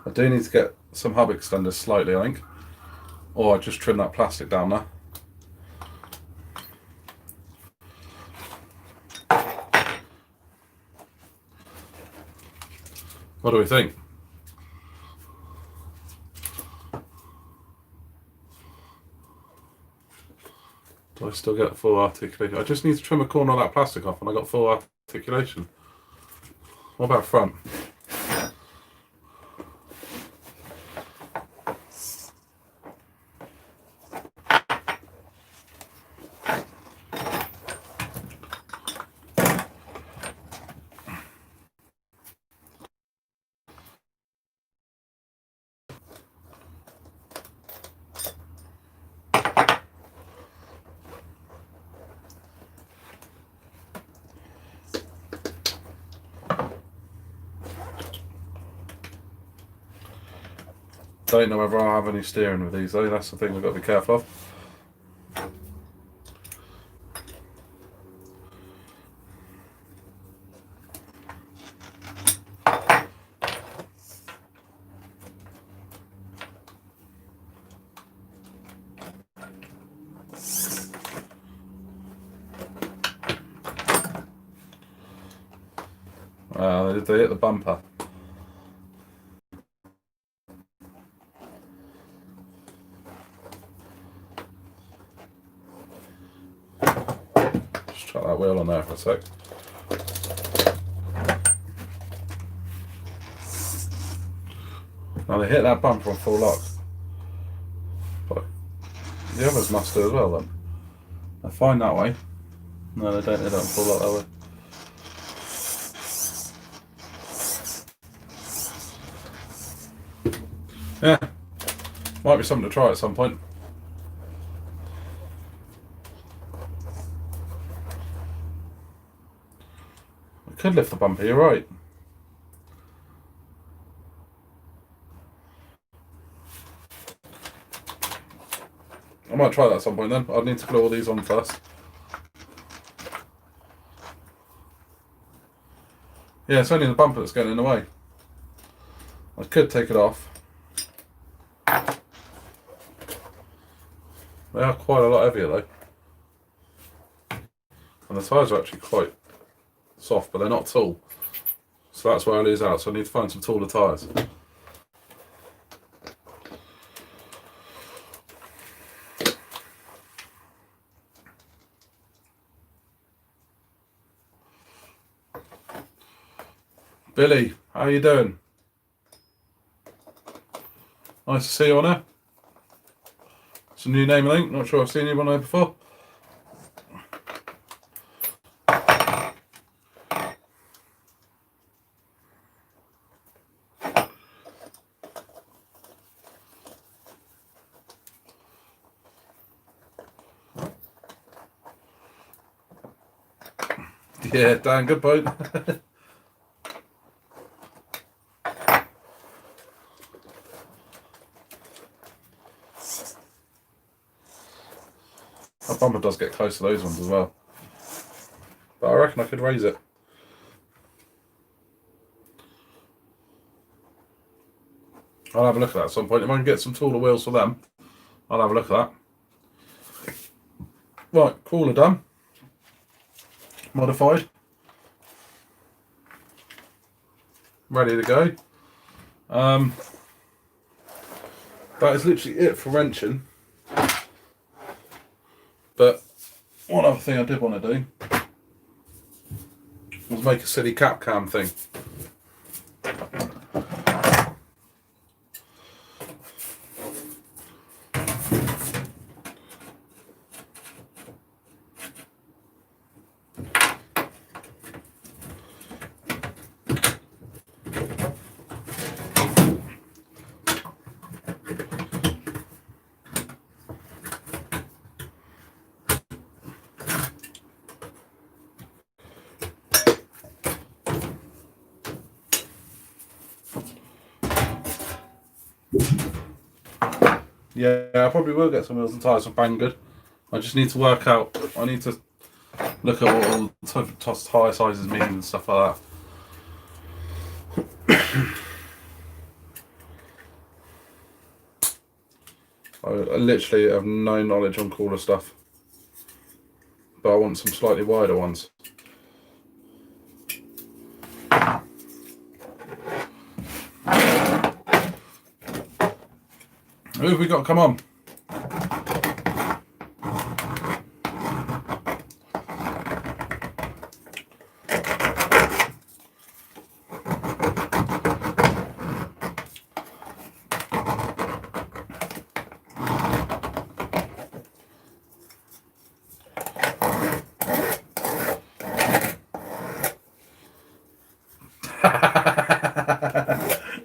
I do need to get some hub extenders slightly, I think, or I just trim that plastic down there. What do we think? Do I still get full articulation? I just need to trim a corner of that plastic off and I got full articulation. What about front? Don't know whether I'll have any steering with these though, that's the thing we've got to be careful of. They hit the bumper. Just try that wheel on there for a sec. Now they hit that bumper on full lock. But the others must do as well then. They're fine that way. No, they don't hit it on full lock that way. Yeah, might be something to try at some point. I could lift the bumper, you're right. I might try that at some point then. I'd need to glue all these on first. Yeah, it's only the bumper that's getting in the way. I could take it off. They are quite a lot heavier though. And the tyres are actually quite soft, but they're not tall. So that's where I lose out, so I need to find some taller tyres. Billy, how you doing? Nice to see you on there. It's a new name, I think. Not sure I've seen you on there before. Yeah, Dan, good point. That bumper does get close to those ones as well. But I reckon I could raise it. I'll have a look at that at some point. If I can get some taller wheels for them, I'll have a look at that. Right, crawler done. Modified. Ready to go. That is literally it for wrenching. But one other thing I did want to do was make a silly cap cam thing. Yeah, I probably will get some wheels and tyres from Banggood. I just need to work out, I need to look at what all the tyre sizes mean and stuff like that. I literally have no knowledge on cooler stuff. But I want some slightly wider ones. Who have we got? Come on.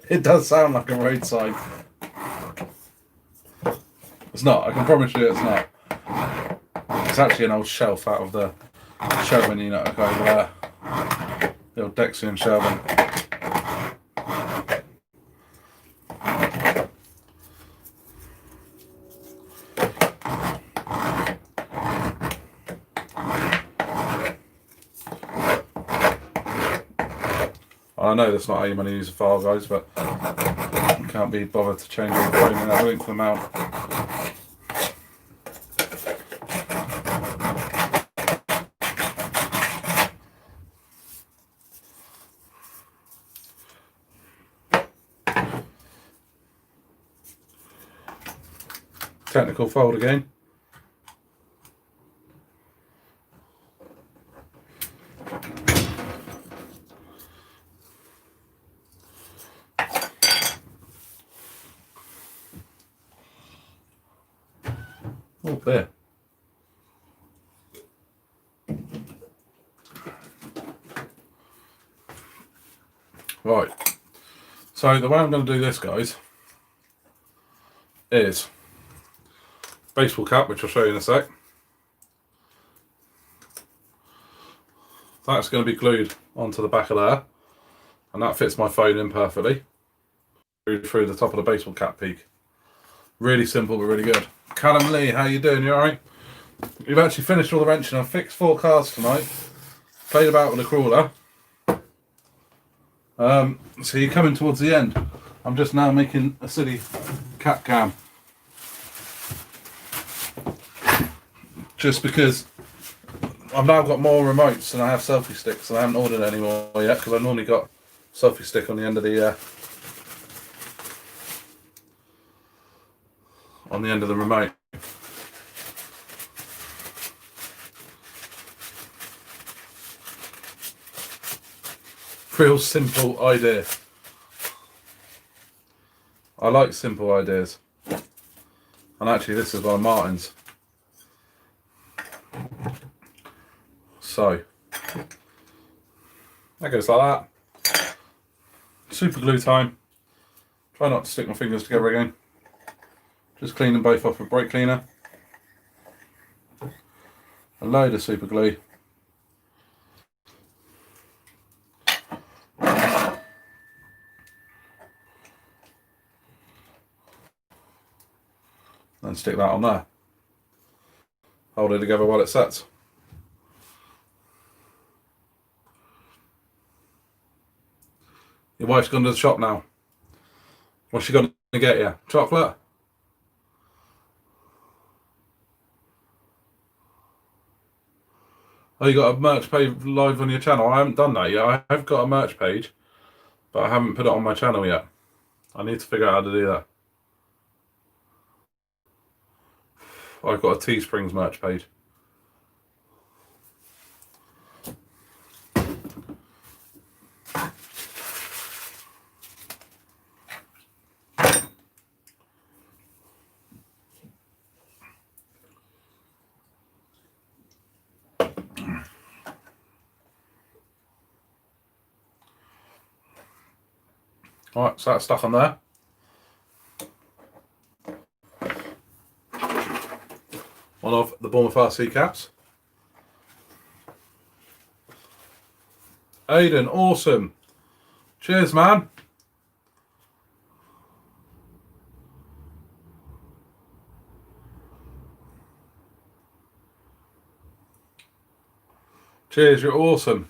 It does sound like a road sign. It's not, I can promise you it's not. It's actually an old shelf out of the shelving unit over there. The old Dexian shelving. I know that's not how you're going to use a file, guys, but I can't be bothered to change all the frame and everything for the mount. Technical fold again. Oh, there. Right. So the way I'm going to do this, guys, is baseball cap, which I'll show you in a sec. That's going to be glued onto the back of there, and that fits my phone in perfectly through the top of the baseball cap peak. Really simple, but really good. Callum Lee, how you doing? You alright? We've actually finished all the wrenching. I've fixed 4 cars tonight. Played about with a crawler. So you're coming towards the end. I'm just now making a silly cap cam. Just because I've now got more remotes than I have selfie sticks, and I haven't ordered any more yet because I normally got selfie stick on the end of the remote. Real simple idea. I like simple ideas. And actually this is one of Martin's. So that goes like that. Super glue time. Try not to stick my fingers together again. Just clean them both off with brake cleaner. A load of super glue. Then stick that on there. Hold it together while it sets. Your wife's gone to the shop now. What's she going to get you? Chocolate? Oh, you got a merch page live on your channel? I haven't done that yet. I have got a merch page, but I haven't put it on my channel yet. I need to figure out how to do that. I've got a Teesprings merch page. Alright, so that's stuck on there. One of the Bournemouth RC caps. Aidan, awesome. Cheers, man. Cheers, you're awesome.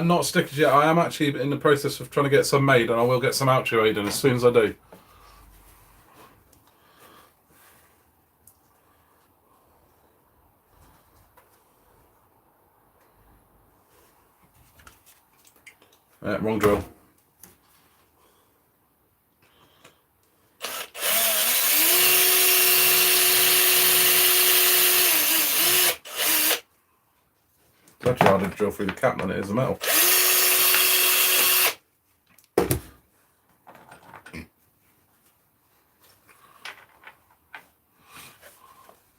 Not stickers yet. I am actually in the process of trying to get some made, and I will get some out to you, Aidan, as soon as I do. Wrong drill. It's actually harder to drill through the cap than it is the metal.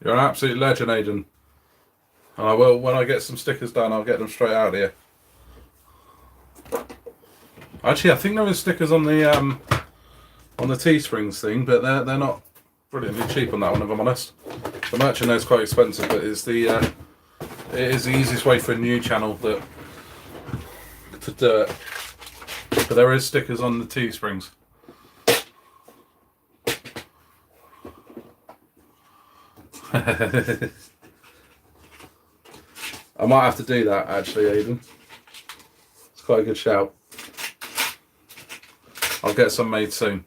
You're an absolute legend, Aidan. And I will, when I get some stickers done, I'll get them straight out here. Actually, I think there is stickers on the Teesprings thing, but they're not brilliantly cheap on that one, if I'm honest. The merchant there is quite expensive, but it's it is the easiest way for a new channel to do it. But there is stickers on the Teesprings. I might have to do that actually, Aidan. It's quite a good shout. I'll get some made soon.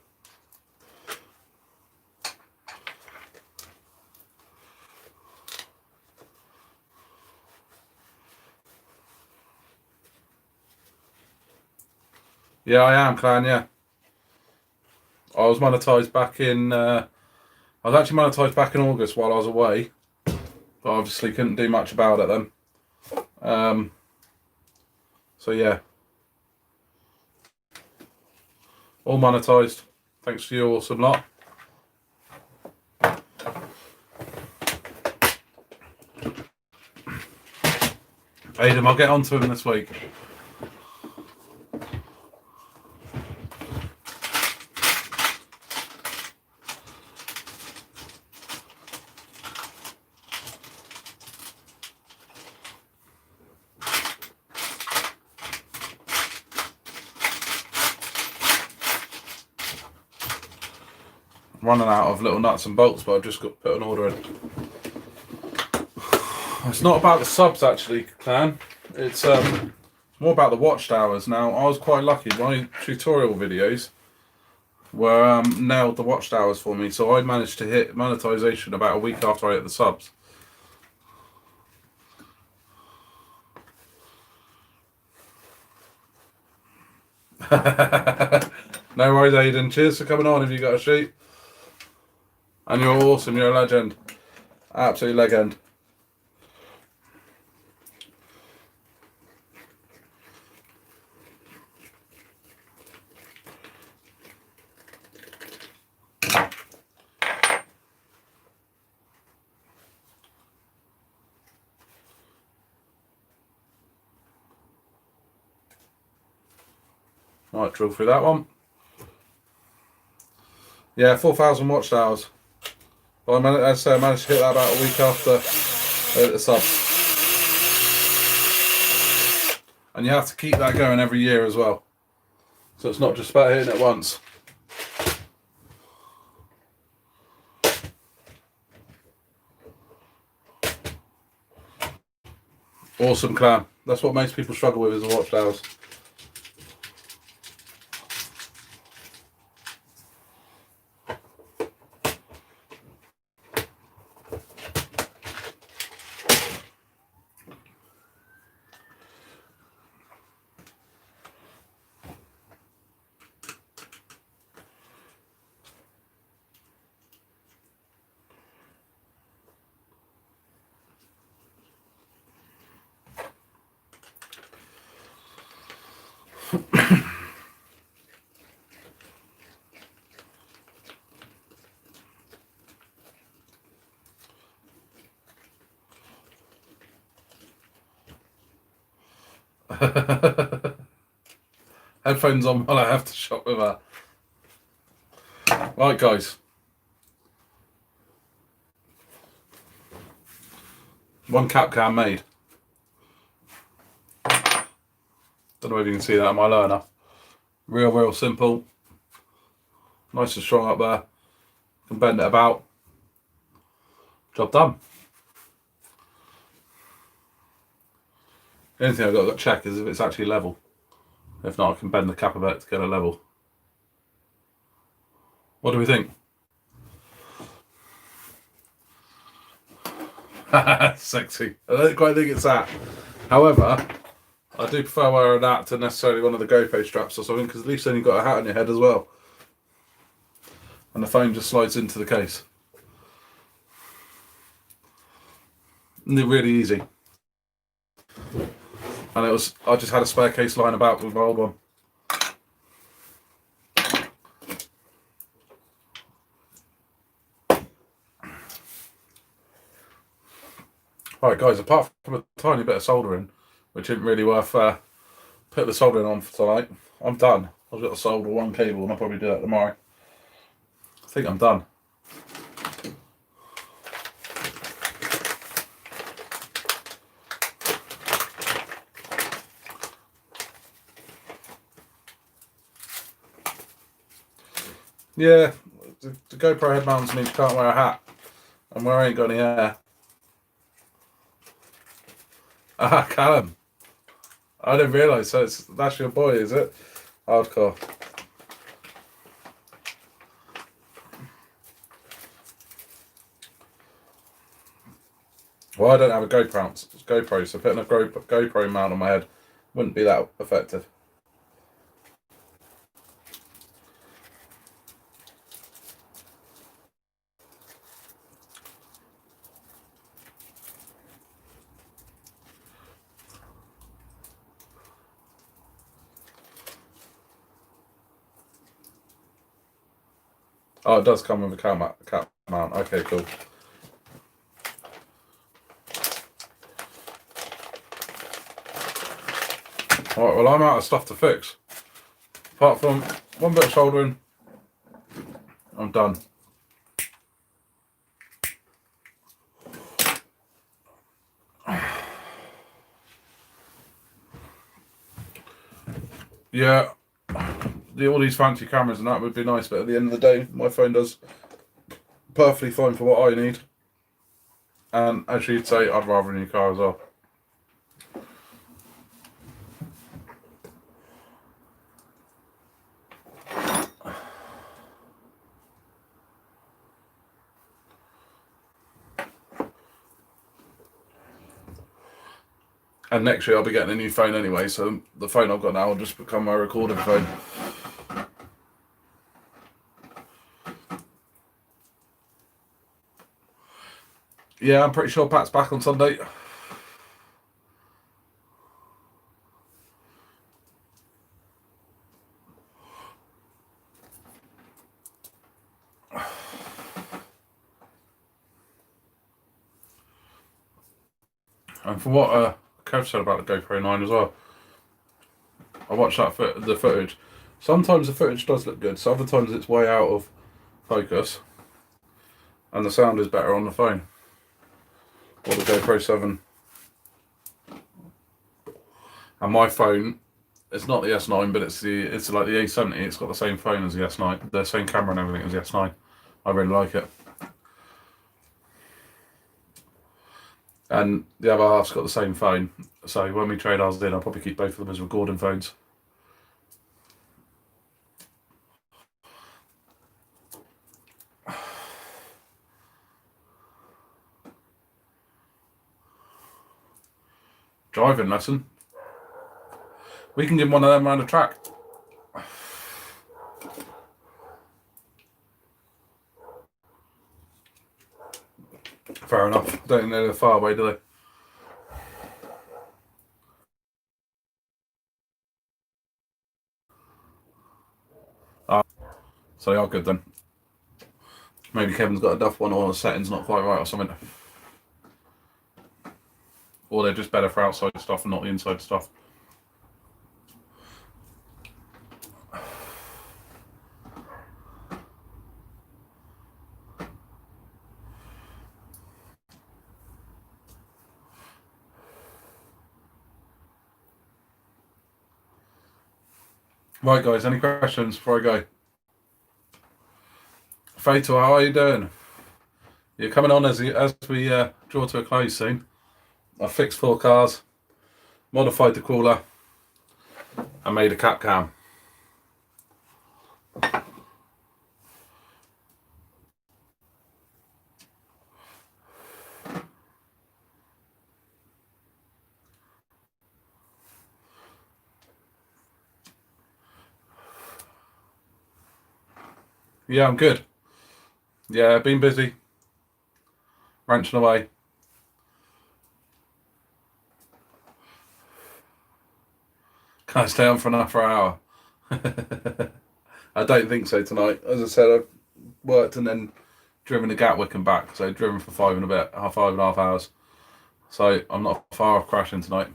Yeah, I am, Clan, yeah. I was monetized back in... I was actually monetized back in August while I was away. But obviously couldn't do much about it then. So yeah. All monetized. Thanks to you awesome lot. Adam, I'll get on to him this week. I'm running out of little nuts and bolts, but I've just got to put an order in. It's not about the subs actually, Clan. It's more about the watchtowers. Now, I was quite lucky. My tutorial videos were nailed the watchtowers for me, so I managed to hit monetization about a week after I hit the subs. No worries, Aiden. Cheers for coming on if you got a sheep. And you're awesome. You're a legend. Absolute legend. Might drill through that one. Yeah, 4,000 watchtowers. Well, as I say, I managed to hit that about a week after the sub. And you have to keep that going every year as well. So it's not just about hitting it once. Awesome, Clan. That's what most people struggle with, is the watchtowers. Headphones on while I have to shop with her. Right, guys. One cap can made. Don't know if you can see that on my learner. Real simple. Nice and strong up there. Can bend it about. Job done. The only thing I've got to check is if it's actually level. If not, I can bend the cap a bit to get it level. What do we think? Sexy. I don't quite think it's that. However, I do prefer wearing that to necessarily one of the GoPro straps or something, because at least then you've got a hat on your head as well. And the phone just slides into the case. And they're really easy. And I just had a spare case lying about with my old one. Alright guys, apart from a tiny bit of soldering, which isn't really worth putting the soldering on for tonight, I'm done. I've got to solder one cable and I'll probably do that tomorrow. I think I'm done. Yeah, the GoPro head mounts means you can't wear a hat, and where I ain't got any hair. Ah, Callum. I didn't realise, so that's your boy, is it? Hardcore. Well, I don't have a GoPro, so putting a GoPro mount on my head wouldn't be that effective. Oh, it does come with a cap mount. Okay, cool. Alright, well I'm out of stuff to fix. Apart from one bit of soldering, I'm done. Yeah, all these fancy cameras and that would be nice, but at the end of the day, my phone does perfectly fine for what I need. And as you'd say, I'd rather a new car as well. And next year I'll be getting a new phone anyway, so the phone I've got now will just become my recording phone. Yeah, I'm pretty sure Pat's back on Sunday. And for what Kev said about the GoPro 9 as well, I watched the footage. Sometimes the footage does look good, so other times it's way out of focus, and the sound is better on the phone or the GoPro 7. And my phone, it's not the S9, but it's like the A70. It's got the same phone as the S9, the same camera and everything as the S9. I really like it. And the other half's got the same phone, so when we trade ours in, I'll probably keep both of them as recording phones. Driving lesson. We can give one of them around the track. Fair enough. Don't think they're far away, do they? So they are good then. Maybe Kevin's got a duff one or the setting's not quite right or something. Or they're just better for outside stuff and not the inside stuff. Right guys, any questions before I go? Fatal, how are you doing? You're coming on as we draw to a close soon. I fixed 4 cars, modified the cooler, and made a cap cam. Yeah, I'm good. Yeah, been busy, ranching away. Can I stay on for another hour? I don't think so tonight. As I said, I've worked and then driven to Gatwick and back, so driven for 5.5 hours. So I'm not far off crashing tonight.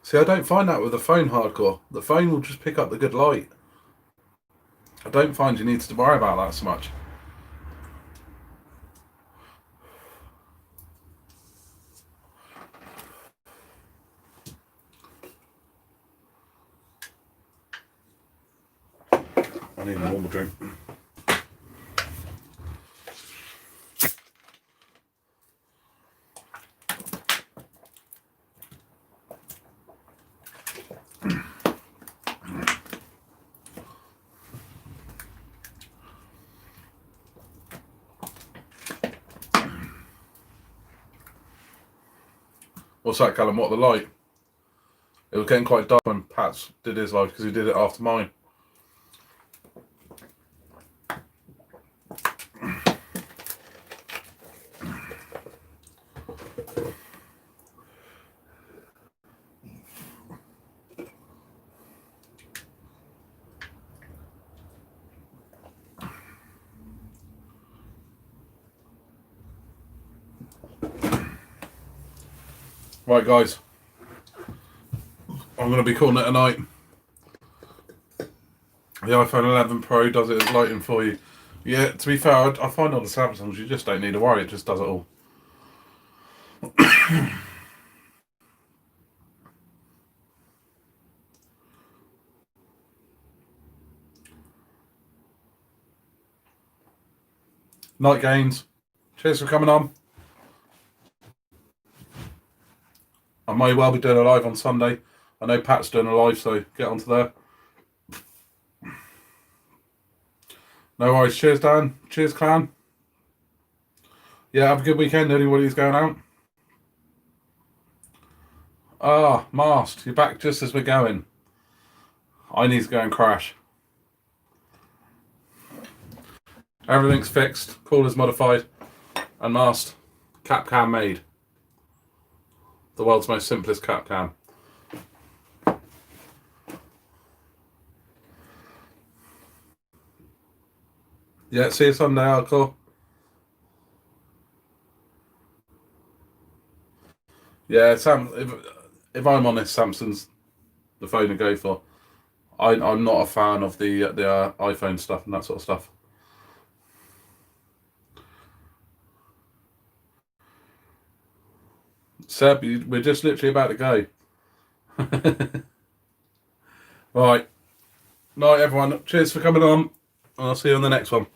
See, I don't find that with the phone hardcore. The phone will just pick up the good light. I don't find you need to worry about that so much. I need a normal drink. What's that, Callum? What, the light? It was getting quite dark when Pat's did his live because he did it after mine. Right, guys. I'm going to be calling it a night. The iPhone 11 Pro does it as lighting for you. Yeah, to be fair, I find on the Samsungs you just don't need to worry. It just does it all. Night Gains. Cheers for coming on. I may well be doing a live on Sunday. I know Pat's doing a live, so get onto there. No worries. Cheers, Dan. Cheers, clan. Yeah, have a good weekend, anybody who's going out. Ah, Mast, you're back just as we're going. I need to go and crash. Everything's fixed. Caller's modified. And Mast, cap cam made. The world's most simplest cap cam. Yeah, see you Sunday, Alcor. Yeah, if I'm honest, Samsung's the phone to go for. I'm not a fan of the iPhone stuff and that sort of stuff. Seb, we're just literally about to go. Right. Night, everyone. Cheers for coming on. And I'll see you on the next one.